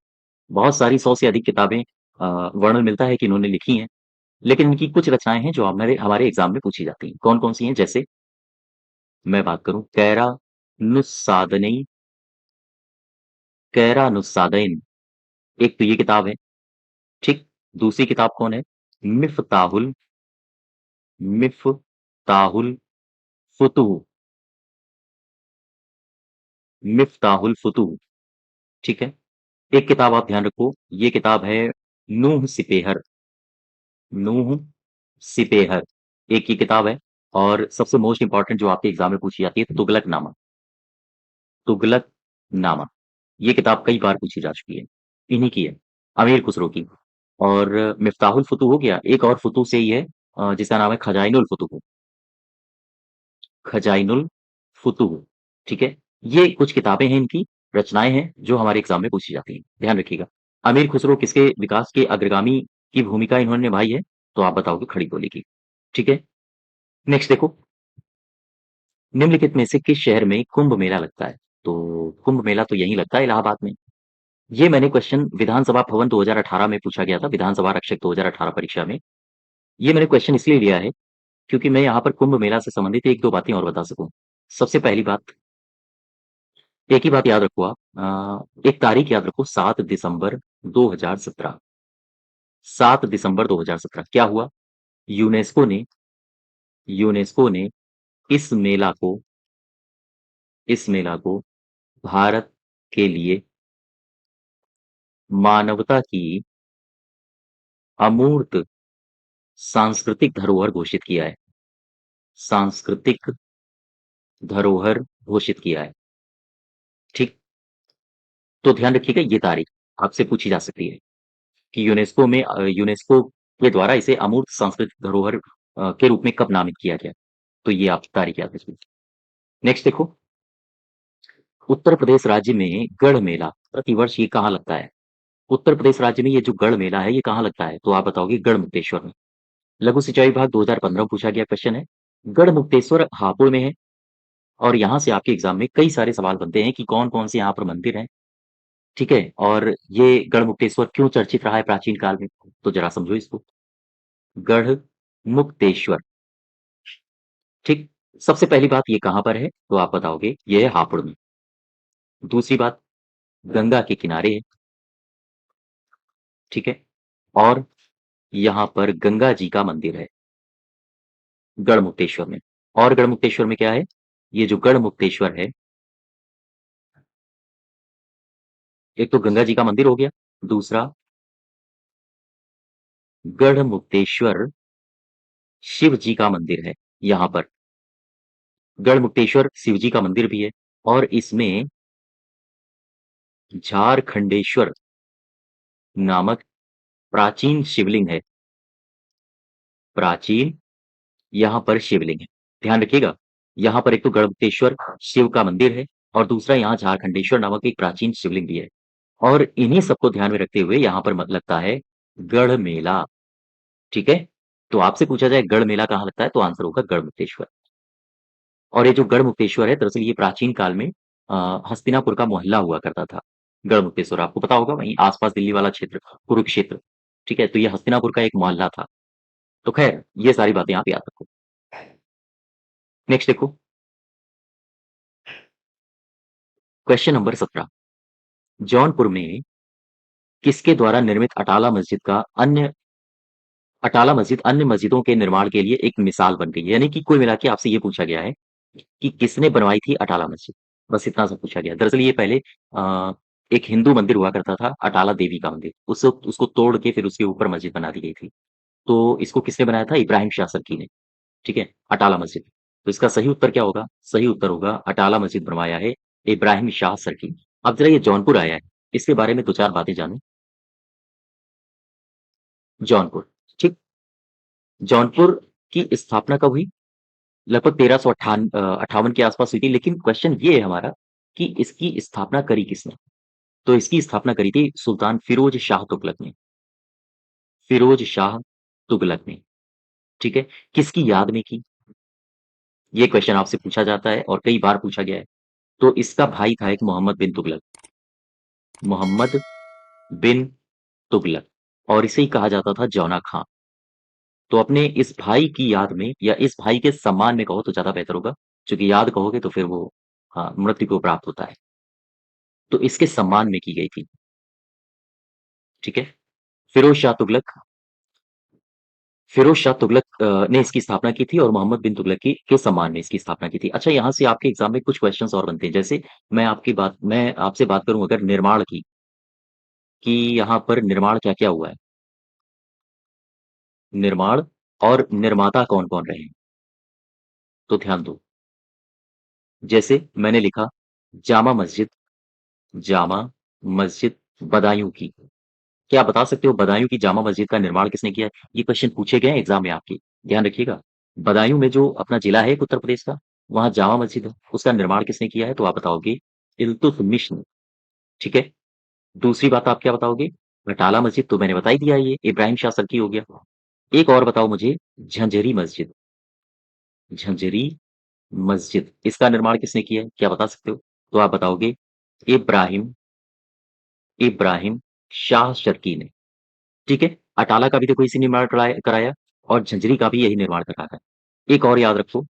बहुत सारी 100 से अधिक किताबें वर्णन मिलता है कि इन्होंने लिखी हैं, लेकिन इनकी कुछ रचनाएँ हैं जो हमारे हमारे एग्ज़ाम में पूछी जाती हैं। कौन-कौन सी हैं? जैसे मैं बात करूँ कैरा नुस्सादैन, एक तो ये किताब है, ठीक? दूसरी किताब कौन है? मिफ्ताहुल मिफ्ताहुल फुतूह, मिफ्ताहुल फुतूह, ठीक है? एक किताब आप ध्यान रखो, ये किताब है नूह सिपेहर, नूह सिपेहर, एक ये किताब है। और सबसे मोस्ट इम्पोर्टेंट जो आपके एग्ज़ाम में पूछी जाती है, तुगलकनामा, तुगलकनामा, ये किताब कई बार पूछी जा चुकी है, इन्हीं की है, अमीर खुसरो की। और मिफ्ताहुल फुतूह हो गया, एक और फुतूह से ही है जिसका नाम है खजाइनुल फुतूह, खजाइनुल फुतूह, ठीक है? ये कुछ किताबें हैं इनकी, रचनाएँ हैं, जो हमारे एग्ज़ाम में पूछी जाती हैं, ध्यान रखिएगा। अमीर खुसरो किसके विकास के अग्रगामी की भूमिका इन्होंने निभाई है? तो आप बताओगे खड़ी बोली की, ठीक है? नेक्स्ट देखो, निम्नलिखित में से किस शहर में कुंभ मेला लगता है? तो कुंभ मेला तो यहीं लगता है इलाहाबाद में। ये मैंने क्वेश्चन विधानसभा भवन 2018 में पूछा गया था, विधानसभा आरक्षक 2018 परीक्षा में। ये मैंने क्वेश्चन इसलिए लिया है, क्योंकि मैं यहाँ पर कुंभ मेला से संबंधित 1-2 बातें और बता सकूँ। सबसे पहली बात, एक ही बात याद रखो आप, एक तारीख याद रखो, 7 दिसंबर 2017, 7 दिसंबर 2017 क्या हुआ? यूनेस्को ने यूनेस्को ने इस मेला को इस मेला को भारत के लिए मानवता की अमूर्त सांस्कृतिक धरोहर घोषित किया है। सांस्कृतिक धरोहर घोषित किया है, ठीक? तो ध्यान रखिएगा ये तारीख आपसे पूछी जा सकती है कि यूनेस्को के द्वारा इसे अमूर्त सांस्कृतिक धरोहर के रूप में कब नामित किया गया? तो ये आप तारीख याद रखिए। नेक्स्ट देखो, उत्तर प्रदेश राज्य में गढ़ मेला प्रतिवर्ष ये कहाँ लगता है? उत्तर प्रदेश राज्य में ये जो गढ़ मेला है, ये कहाँ लगता है? तो आप बताओगे गढ़मुक्तेश्वर में। लघु सिंचाई विभाग 2015 में पूछा गया क्वेश्चन है। गढ़मुक्तेश्वर हापुड़ में है, और यहाँ से आपके एग्ज़ाम में कई सारे सवाल बनते हैं कि कौन-कौन से यहाँ पर मंदिर हैं, ठीक है? और ये गढ़मुक्तेश्वर क्यों चर्चित रहा है प्राचीन काल में? तो ज़रा समझो इसको। गढ़मुक्तेश्वर, ठीक? सबसे पहली बात ये कहाँ पर है? तो आप बताओगे ये है हापुड़ में। दूसरी बात, गंगा के किनारे है, ठीक है? और यहाँ पर गंगा जी का मंदिर है, गढ़मुक्तेश्वर में। और गढ़मुक्तेश्वर में क्या है? ये जो गढ़मुक्तेश्वर है, एक तो गंगा जी का मंदिर हो गया, दूसरा गढ़मुक्तेश्वर शिव जी का मंदिर है यहाँ पर। गढ़मुक्तेश्वर शिव जी का मंदिर भी है, और इसमें झारखंडेश्वर नामक प्राचीन शिवलिंग है, प्राचीन यहाँ पर शिवलिंग है। ध्यान रखिएगा, यहाँ पर एक तो गढ़मुक्तेश्वर शिव का मंदिर है, और दूसरा यहाँ झारखंडेश्वर नामक एक प्राचीन शिवलिंग भी है। और इन्हीं सबको ध्यान में रखते हुए यहाँ पर लगता है गढ़ मेला, ठीक है? तो आपसे पूछा जाए गढ़ मेला कहाँ लगता है, तो आंसर होगा गढ़मुक्तेश्वर। और ये जो गढ़मुक्तेश्वर है, दरअसल ये प्राचीन काल में हस्तिनापुर का मोहल्ला हुआ करता था। गढ़मुक्तेश्वर आपको पता होगा, वहीं आस-पास दिल्ली वाला क्षेत्र, कुरुक्षेत्र, ठीक है? तो ये हस्तिनापुर का एक मोहल्ला था। तो खैर, ये सारी बातें आप याद रखो। नेक्स्ट देखो, क्वेश्चन नंबर 17। जौनपुर में किसके द्वारा निर्मित अटाला मस्जिद अन्य मस्जिदों के निर्माण के लिए एक मिसाल बन गई है? यानी कि कुल मिला के आपसे ये पूछा गया है कि किसने बनवाई थी अटाला मस्जिद? बस इतना सा पूछा गया। दरअसल ये पहले एक हिंदू मंदिर हुआ करता था, अटाला देवी का मंदिर। उसको उसको तोड़ के फिर उसके ऊपर मस्जिद बना दी गई थी। तो इसको किसने बनाया था? इब्राहिम शाह सर्की ने, ठीक है? अटाला मस्जिद। तो इसका सही उत्तर क्या होगा? सही उत्तर होगा अटाला मस्जिद बनवाया है इब्राहिम शाह सर्की। अब जरा ये जौनपुर आया है, इसके बारे में 2-4 बातें जानो। जौनपुर, ठीक? जौनपुर की स्थापना कब हुई? लगभग 1358 के आसपास हुई थी। लेकिन क्वेश्चन ये है हमारा कि इसकी स्थापना करी किसने? तो इसकी स्थापना करी थी सुल्तान फिरोज शाह तुगलक ने। फिरोज शाह तुगलक ने, ठीक है? किसकी याद में की? ये क्वेश्चन आपसे पूछा जाता है और कई बार पूछा गया है। तो इसका भाई था एक मोहम्मद बिन तुगलक, मोहम्मद बिन तुगलक, और इसे ही कहा जाता था जौना खां। तो अपने इस भाई की याद में या इस भाई के सम्मान में कहो तो ज्यादा बेहतर होगा, क्योंकि याद कहोगे तो फिर वो हाँ मृत्यु को प्राप्त होता है। तो इसके सम्मान में की गई थी, ठीक है? फिरोज शाह तुगलक, ने इसकी स्थापना की थी और मोहम्मद बिन तुगलक के सम्मान में इसकी स्थापना की थी। अच्छा, यहाँ से आपके एग्जाम में कुछ क्वेश्चंस और बनते हैं। जैसे मैं आपसे बात करूं अगर निर्माण की, कि यहाँ पर निर्माण क्या क्या हुआ है, निर्माण और निर्माता कौन कौन रहे हैं, तो ध्यान दो। जैसे मैंने लिखा जामा मस्जिद, जामा मस्जिद बदायूं की। क्या आप बता सकते हो बदायूं की जामा मस्जिद का निर्माण किसने किया है? ये क्वेश्चन पूछे गए हैं एग्जाम में आपके, ध्यान रखिएगा। बदायूं में जो अपना जिला है एक उत्तर प्रदेश का, वहां जामा मस्जिद है, उसका निर्माण किसने किया है? तो आप बताओगे इल्तुतमिश ने, ठीक है? दूसरी बात आप क्या बताओगे? बटाला मस्जिद तो मैंने बता ही दिया, ये इब्राहिम शाह सर्की हो गया। एक और बताओ मुझे, झंझरी मस्जिद, झंझरी मस्जिद, इसका निर्माण किसने किया है? क्या बता सकते हो? तो आप बताओगे इब्राहिम इब्राहिम शाह शर्की ने, ठीक है? अटाला का भी देखो इसी निर्माण कराया और झंझरी का भी यही निर्माण कराया है। एक और याद रखो,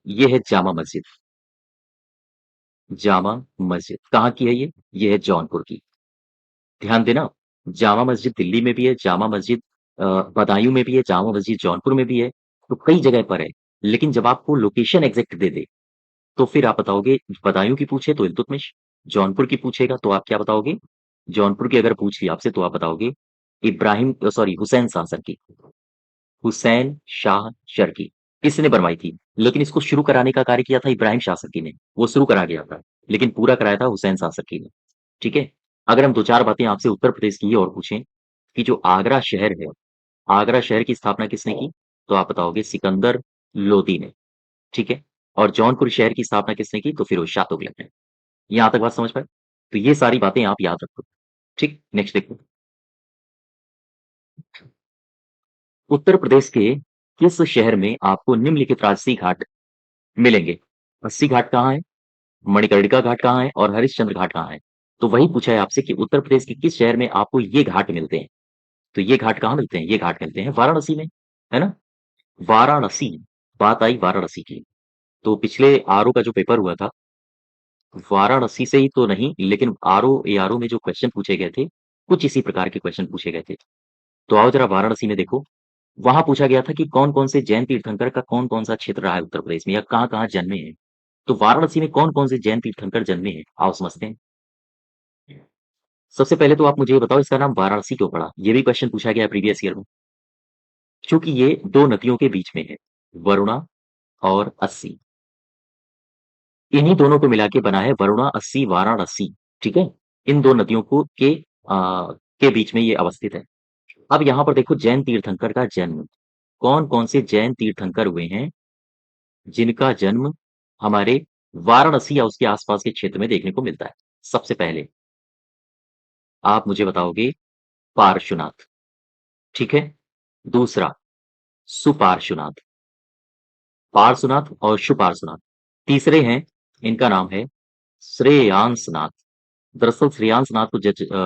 ये है जामा मस्जिद, जामा मस्जिद कहाँ की है ये? ये है जौनपुर की। ध्यान देना, जामा मस्जिद दिल्ली में भी है, जामा मस्जिद बदायूं में भी है, जामा मस्जिद जौनपुर में भी है, तो कई जगह पर है। लेकिन जब आपको लोकेशन एग्जैक्ट दे दे, तो फिर आप बताओगे, बदायूं की पूछे तो इल्तुतमिश, जौनपुर की पूछेगा तो आप क्या बताओगे? जौनपुर की अगर पूछ लिया आपसे तो आप बताओगे इब्राहिम सॉरी हुसैन शाह सर्की, हुसैन शाह शर्की। किसने बनवाई थी? लेकिन इसको शुरू कराने का कार्य किया था इब्राहिम शाह सर्की ने, वो शुरू करा गया था, लेकिन पूरा कराया था हुसैन शाह सर्की ने, ठीक है? अगर हम 2-4 बातें आपसे उत्तर प्रदेश की और पूछें कि जो आगरा शहर है, आगरा शहर की स्थापना किसने की? तो आप बताओगे सिकंदर लोदी ने, ठीक है? और जौनपुर शहर की स्थापना किसने की? तो फिरोज शाह तुगलक ने। यहाँ तक बात समझ पाए? तो ये सारी बातें आप याद रखो, ठीक? नेक्स्ट देखो, उत्तर प्रदेश के किस शहर में आपको निम्नलिखित राजसी घाट मिलेंगे? अस्सी घाट कहाँ है? मणिकर्णिका घाट कहाँ है? और हरिश्चंद्र घाट कहाँ है? तो वही पूछा है आपसे कि उत्तर प्रदेश के किस शहर में आपको ये घाट मिलते हैं? तो ये घाट कहाँ मिलते हैं? ये घाट मिलते हैं वाराणसी में, है ना? वाराणसी, बात आई वाराणसी की। तो पिछले आरओ का जो पेपर हुआ था, वाराणसी से ही तो नहीं, लेकिन आरओ एआरओ में जो क्वेश्चन पूछे गए थे, कुछ इसी प्रकार के क्वेश्चन पूछे गए थे। तो आओ जरा वाराणसी में देखो, वहां पूछा गया था कि कौन-कौन से जैन तीर्थंकर का कौन-कौन सा क्षेत्र रहा है उत्तर प्रदेश में या कहाँ-कहाँ जन्मे हैं। तो वाराणसी में कौन-कौन से जैन तीर्थंकर जन्मे हैं? आओ समझते हैं। सबसे पहले तो आप मुझे ये बताओ इसका नाम वाराणसी क्यों पड़ा? ये भी क्वेश्चन पूछा गया है प्रीवियस ईयर में। चूँकि ये 2 नदियों के बीच में है, वरुणा और अस्सी। इन्हीं दोनों को मिला के बना है वरुणा, अस्सी, वाराणसी, ठीक है? इन 2 नदियों के बीच में ये अवस्थित है। अब यहाँ पर देखो जैन तीर्थंकर का जन्म, कौन-कौन से जैन तीर्थंकर हुए हैं, जिनका जन्म हमारे वाराणसी या उसके आसपास के क्षेत्र में देखने को मिलता है? सबसे पहले आप मुझे बताओगे पार्श्वनाथ, ठीक है? दूसरा सुपार्श्वनाथ, पार्श्वनाथ और सुपार्श्वनाथ। तीसरे हैं, इनका नाम है श्रेयांसनाथ। दरअसल श्रेयांसनाथ को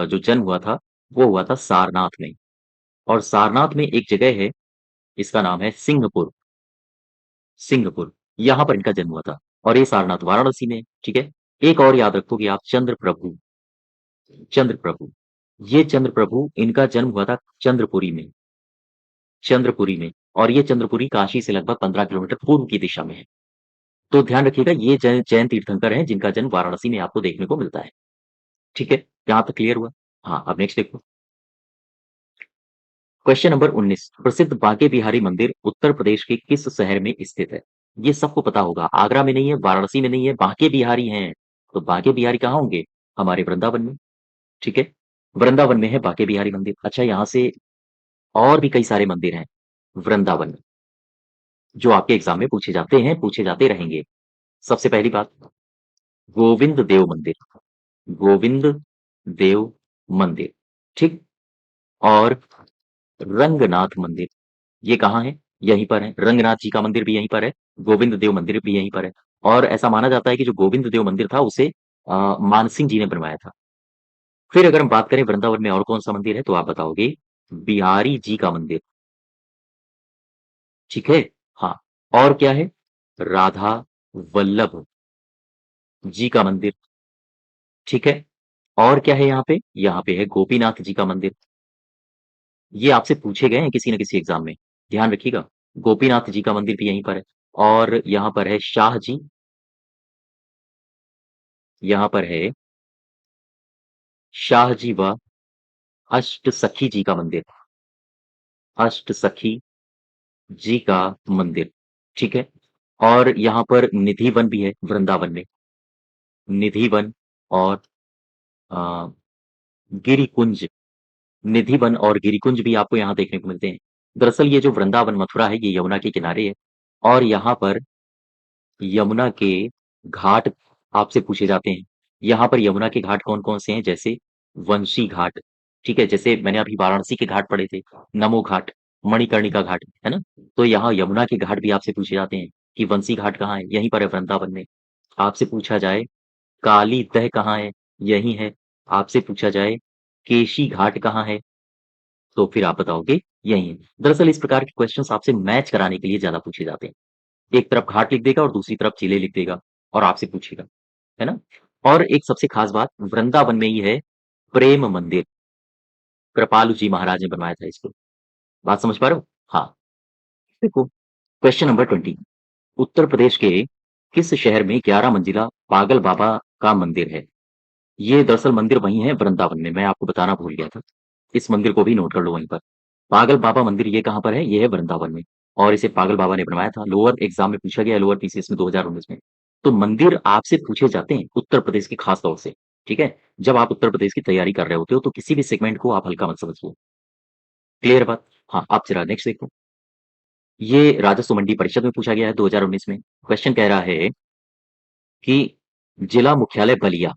जो जन्म हुआ था, वो हुआ था सारनाथ में। और सारनाथ में एक जगह है, इसका नाम है सिंहपुर। सिंहपुर, यहाँ पर इनका जन्म हुआ था। और ये सारनाथ वाराणसी में है, ठीक है? एक और याद रखोगे आप, चंद्रप्रभु। चंद्रप्रभु, ये चंद्रप्रभु इनका जन्म हुआ था चंद्रपुरी में। चंद्रपुरी में। और ये चंद्रपुरी काशी से लगभग 15 किलोमीटर पूर्व की दिशा में है। तो ध्यान रखिएगा, ये जैन तीर्थंकर हैं जिनका जन्म वाराणसी में आपको देखने को मिलता है। ठीक है? यहाँ तक क्लियर हुआ? हाँ, अब नेक्स्ट देखो। क्वेश्चन नंबर 19, प्रसिद्ध बांके बिहारी मंदिर उत्तर प्रदेश के किस शहर में स्थित है? ये सबको पता होगा, आगरा में नहीं है, वाराणसी में नहीं है, बांके बिहारी हैं। तो बांके बिहारी कहाँ होंगे? हमारे वृंदावन में, ठीक है? वृंदावन में है बांके बिहारी मंदिर। अच्छा, यहाँ से और भी कई सारे मंदिर हैं वृंदावन में, जो आपके एग्जाम में पूछे जाते हैं, पूछे जाते रहेंगे। सबसे पहली बात, गोविंद देव मंदिर, गोविंद देव मंदिर, ठीक? और रंगनाथ मंदिर, ये कहाँ है? यहीं पर है। रंगनाथ जी का मंदिर भी यहीं पर है, गोविंद देव मंदिर भी यहीं पर है। और ऐसा माना जाता है कि जो गोविंद देव मंदिर था उसे मानसिंह जी ने बनवाया था। फिर अगर हम बात करें वृंदावन में और कौन सा मंदिर है, तो आप बताओगे बिहारी जी का मंदिर, ठीक है? हाँ। और क्या है? राधा वल्लभ जी का मंदिर, ठीक है? और क्या है यहाँ पे? यहाँ पे है गोपीनाथ जी का मंदिर। ये आपसे पूछे गए हैं किसी न किसी एग्जाम में, ध्यान रखिएगा। गोपीनाथ जी का मंदिर भी यहीं पर है। और यहाँ पर है शाह जी, यहाँ पर है शाह जी व अष्ट सखी जी का मंदिर, अष्ट सखी जी का मंदिर, ठीक है? और यहाँ पर निधि वन भी है वृंदावन में, निधि वन और अ, गिरिकुंज, निधि वन और गिरिकुंज भी आपको यहाँ देखने को मिलते हैं। दरअसल ये जो वृंदावन मथुरा है, ये यमुना के किनारे है। और यहाँ पर यमुना के घाट आपसे पूछे जाते हैं। यहाँ पर यमुना के घाट कौन-कौन से हैं? जैसे वंशी घाट, ठीक है? जैसे मैंने अभी वाराणसी के घाट पढ़े थे, नमो घाट, मणिकर्णिका घाट, है ना? तो यहाँ यमुना के घाट भी आपसे पूछे जाते हैं कि वंशी घाट कहाँ है? यहीं पर है वृंदावन में। आपसे पूछा जाए काली तह कहाँ है? यहीं है। आपसे पूछा जाए केशी घाट कहाँ है? तो फिर आप बताओगे यहीं है। दरअसल इस प्रकार के क्वेश्चंस आपसे मैच कराने के लिए ज़्यादा पूछे जाते हैं। एक तरफ घाट लिख देगा और दूसरी तरफ जिले लिख देगा और आपसे पूछेगा, है ना? और एक सबसे खास बात, वृंदावन में ही है प्रेम मंदिर, कृपालु जी महाराज ने बनवाया था इसको। बात समझ पा रहे हो? हाँ। देखो, क्वेश्चन नंबर 20, उत्तर प्रदेश के किस शहर में 11 मंजिला पागल बाबा का मंदिर है? ये दरअसल मंदिर वही है वृंदावन में, मैं आपको बताना भूल गया था। इस मंदिर को भी नोट कर लो वहीं पर। पागल बाबा मंदिर ये कहाँ पर है? ये है वृंदावन में। और इसे पागल बाबा ने बनवाया था। लोअर एग्जाम में पूछा गया है, लोअर पीसीएस में 2019 में। तो मंदिर आपसे पूछे जाते हैं उत्तर प्रदेश के खास तौर से, ठीक है? जब आप उत्तर प्रदेश की तैयारी कर रहे होते हो तो किसी भी सेगमेंट को आप हल्का मत समझिए। क्लियर बात? हाँ, आप जरा नेक्स्ट देखो। ये राजस्व मंडी परिषद में पूछा गया है 2019 में। क्वेश्चन कह रहा है कि जिला मुख्यालय बलिया,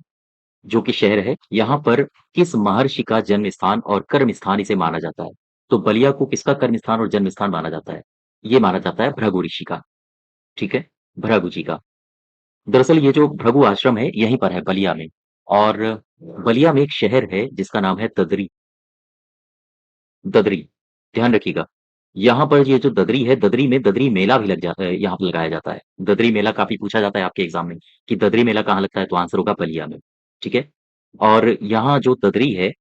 जो कि शहर है, यहाँ पर किस महर्षि का जन्म स्थान और कर्म स्थान इसे माना जाता है? तो बलिया को किसका कर्म स्थान और जन्म स्थान माना जाता है? ये माना जाता है भृगु ऋषि का, ठीक है? भृगु जी का। दरअसल ये जो भृगु आश्रम है, यहीं पर है बलिया में। और बलिया में एक शहर है जिसका नाम है ददरी, ददरी, ध्यान रखिएगा। यहाँ पर ये जो ददरी है, ददरी में ददरी मेला भी लग जाता है, यहाँ पर लगाया जाता है। ददरी मेला काफ़ी पूछा जाता है आपके एग्ज़ाम में कि ददरी मेला कहाँ लगता है? तो आंसर होगा बलिया में, ठीक है? और यहाँ जो ददरी है,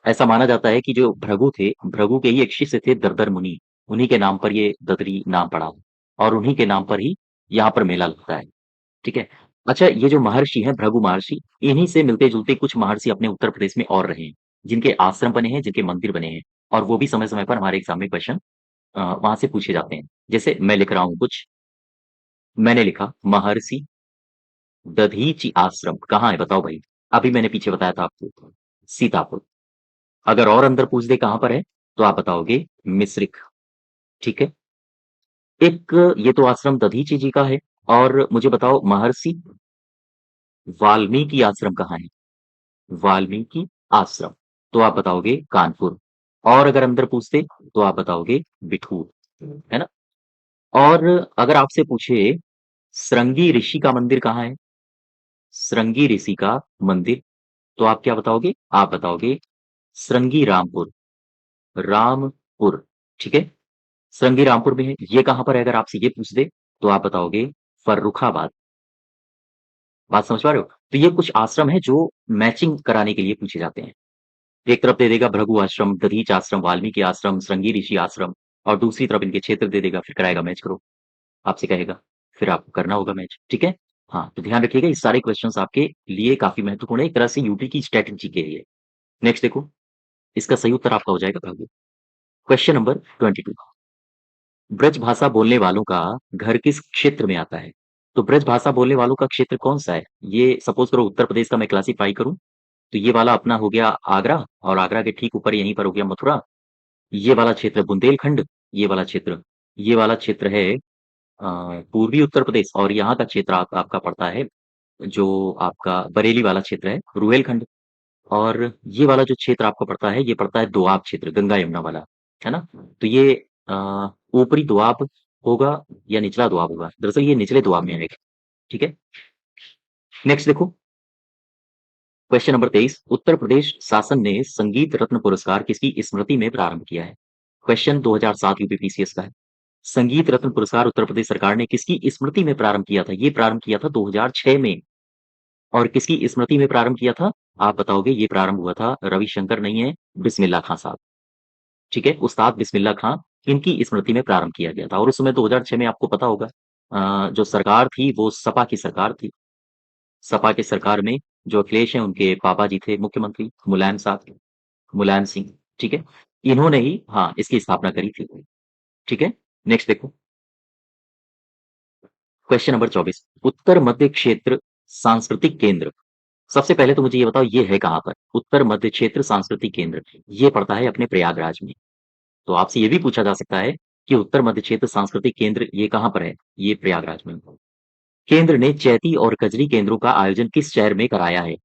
ऐसा माना जाता है कि जो भृगु थे, भृगु के ही एक शिष्य थे दरदर मुनि, उन्हीं के नाम पर ये ददरी नाम पड़ा और उन्हीं के नाम पर ही यहाँ पर मेला लगता है, ठीक है? अच्छा, ये जो महर्षि हैं, भृगु महर्षि, इन्हीं से मिलते-जुलते कुछ महर्षि अपने उत्तर प्रदेश में और रहे हैं, जिनके आश्रम बने हैं, जिनके मंदिर बने हैं और वो भी समय-समय पर हमारे एग्ज़ाम में क्वेश्चन वहाँ से पूछे जाते हैं। जैसे मैं लिख रहा हूँ कुछ, मैंने लिखा महर्षि दधीचि आश्रम कहाँ है बताओ भाई? अभी मैंने पीछे बताया था आपको, सीतापुर। अगर और अंदर पूछ दे कहाँ पर है, तो आप बताओगे मिश्रिख, ठीक है? एक ये तो आश्रम दधीचि जी का है और मुझे बताओ महर्षि वाल्मीकि आश्रम कहाँ है? वाल्मीकि आश्रम, तो आप बताओगे कानपुर। और अगर अंदर पूछते तो आप बताओगे बिठूर, है ना? और अगर आपसे पूछे श्रृंगी ऋषि का मंदिर कहाँ है? श्रृंगी ऋषि का मंदिर, तो आप क्या बताओगे? आप बताओगे श्रृंगी रामपुर, रामपुर, ठीक है? श्रृंगी रामपुर में है। ये कहाँ पर है? अगर आपसे ये पूछ दे तो आप बताओगे फर्रुखाबाद। बात समझ पा रहे हो? तो ये कुछ आश्रम है जो मैचिंग कराने के लिए पूछे जाते हैं। एक तरफ दे देगा भृगु आश्रम, दधीच आश्रम, वाल्मीकि आश्रम, श्रृंगी ऋषि आश्रम, और दूसरी तरफ इनके क्षेत्र दे देगा, फिर कराएगा मैच करो, आपसे कहेगा, फिर आपको करना होगा मैच, ठीक है? हाँ, तो ध्यान रखिएगा, ये सारे क्वेश्चंस आपके लिए काफी महत्वपूर्ण है, एक तरह से यूपी की स्ट्रेटेजी के लिए। नेक्स्ट देखो, इसका सही उत्तर आपका हो जाएगा भृगु। क्वेश्चन नंबर 22, ब्रज भाषा बोलने वालों का घर किस क्षेत्र में आता है? तो ब्रज भाषा बोलने वालों का क्षेत्र कौन सा है? ये सपोज करो उत्तर प्रदेश का मैं क्लासिफाई करूं, तो ये वाला अपना हो गया आगरा, और आगरा के ठीक ऊपर यहीं पर हो गया मथुरा। ये वाला क्षेत्र बुंदेलखंड, ये वाला क्षेत्र, ये वाला क्षेत्र है पूर्वी उत्तर प्रदेश, और यहाँ का क्षेत्र आपका पड़ता है, जो आपका बरेली वाला क्षेत्र है, रुहेलखंड। और ये वाला जो क्षेत्र आपको पड़ता है, ये पड़ता है दोआब क्षेत्र, गंगा यमुना वाला, है ना? तो ये ऊपरी दोआब होगा या निचला दोआब होगा? दरअसल ये निचले दोआब में है, ठीक है? नेक्स्ट देखो, क्वेश्चन नंबर 23, उत्तर प्रदेश शासन ने संगीत रत्न पुरस्कार किसकी स्मृति में प्रारंभ किया है? क्वेश्चन 2007 यूपीपीसीएस का है। संगीत रत्न पुरस्कार उत्तर प्रदेश सरकार ने किसकी स्मृति में प्रारंभ किया था? ये प्रारंभ किया था 2006 में। और किसकी स्मृति में प्रारंभ किया था? आप बताओगे, ये प्रारंभ हुआ था रविशंकर नहीं है, बिस्मिल्लाह खां साहब, ठीक है? उस्ताद बिस्मिल्लाह खां, इनकी स्मृति में प्रारंभ किया गया था। और उस समय 2006 में आपको पता होगा जो सरकार थी वो सपा की सरकार थी। सपा की सरकार में जो अखिलेश हैं उनके पापा जी थे मुख्यमंत्री, मुलायम साहब, मुलायम सिंह, ठीक है? इन्होंने ही हाँ इसकी स्थापना करी थी, ठीक है? नेक्स्ट देखो, क्वेश्चन नंबर 24, उत्तर मध्य क्षेत्र सांस्कृतिक केंद्र, सबसे पहले तो मुझे ये बताओ ये है कहाँ पर? उत्तर मध्य क्षेत्र सांस्कृतिक केंद्र, ये पड़ता है अपने प्रयागराज में। तो आपसे ये भी पूछा जा सकता है कि उत्तर मध्य क्षेत्र सांस्कृतिक केंद्र ये कहाँ पर है? ये प्रयागराज में। केंद्र ने चैती और कजरी केंद्रों का आयोजन किस शहर में कराया है?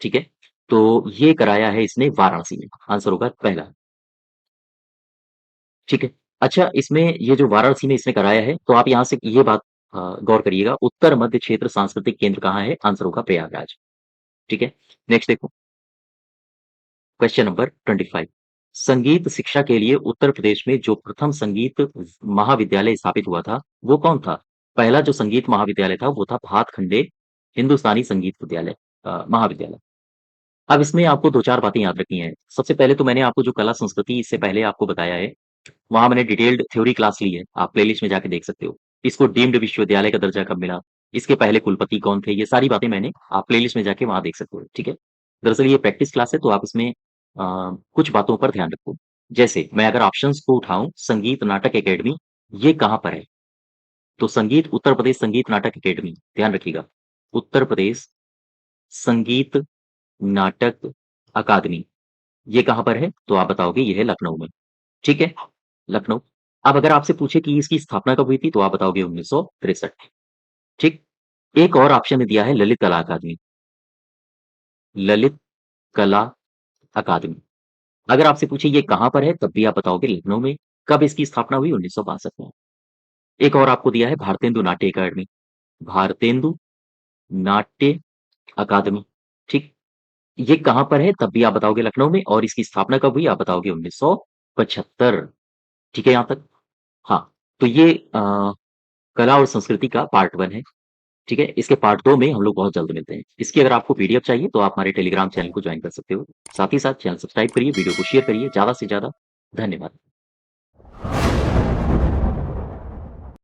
ठीक है, तो ये कराया है इसने वाराणसी में, आंसर होगा पहला, ठीक है? अच्छा, इसमें ये जो वाराणसी में इसने कराया है, तो आप यहाँ से ये बात गौर करिएगा, उत्तर मध्य क्षेत्र सांस्कृतिक केंद्र कहाँ है? आंसर होगा प्रयागराज, ठीक है? नेक्स्ट देखो, क्वेश्चन नंबर 25, संगीत शिक्षा के लिए उत्तर प्रदेश में जो प्रथम संगीत महाविद्यालय स्थापित हुआ था वो कौन था? पहला जो संगीत महाविद्यालय था वो था भातखंडे हिंदुस्तानी संगीत विद्यालय, महाविद्यालय। अब इसमें आपको दो चार बातें याद रखनी है। सबसे पहले तो मैंने आपको जो कला संस्कृति इससे पहले आपको बताया है, वहां मैंने डिटेल्ड थ्योरी क्लास ली है, आप प्लेलिस्ट में जाके देख सकते हो। इसको डीम्ड विश्वविद्यालय का दर्जा कब मिला, इसके पहले कुलपति कौन थे, ये सारी बातें मैंने आप प्लेलिस्ट में जाके वहां देख सकते हो, ठीक है? दरअसल ये प्रैक्टिस क्लास है, तो आप इसमें कुछ बातों पर ध्यान रखो। जैसे मैं अगर ऑप्शंस को उठाऊं, संगीत नाटक एकेडमी, ये कहाँ पर है? तो संगीत उत्तर प्रदेश संगीत नाटक एकेडमी, ध्यान रखिएगा, उत्तर प्रदेश संगीत नाटक अकादमी, ये कहाँ पर है? तो आप बताओगे ये है लखनऊ में, ठीक है? लखनऊ। अब अगर आपसे पूछे कि इसकी स्थापना कब हुई थी, तो आप बताओगे 1963, ठीक? एक और ऑप्शन में दिया है ललित कला अकादमी, ललित कला अकादमी। अगर आपसे पूछे ये कहाँ पर है, तब भी आप बताओगे लखनऊ में। कब इसकी स्थापना हुई? 1962 में। एक और आपको दिया है भारतेंदु नाट्य अकादमी, भारतेंदु नाट्य अकादमी, ठीक? ये कहाँ पर है? तब भी आप बताओगे लखनऊ में, और इसकी स्थापना कब हुई? आप बताओगे 1975, ठीक है यहाँ तक? हाँ, तो ये कला और संस्कृति का पार्ट 1 है, ठीक है? इसके पार्ट 2 में हम लोग बहुत जल्द मिलते हैं। इसकी अगर आपको पीडीएफ चाहिए तो आप हमारे टेलीग्राम चैनल को ज्वाइन कर सकते हो। साथ ही साथ चैनल सब्सक्राइब करिए, वीडियो को शेयर करिए ज़्यादा से ज़्यादा। धन्यवाद।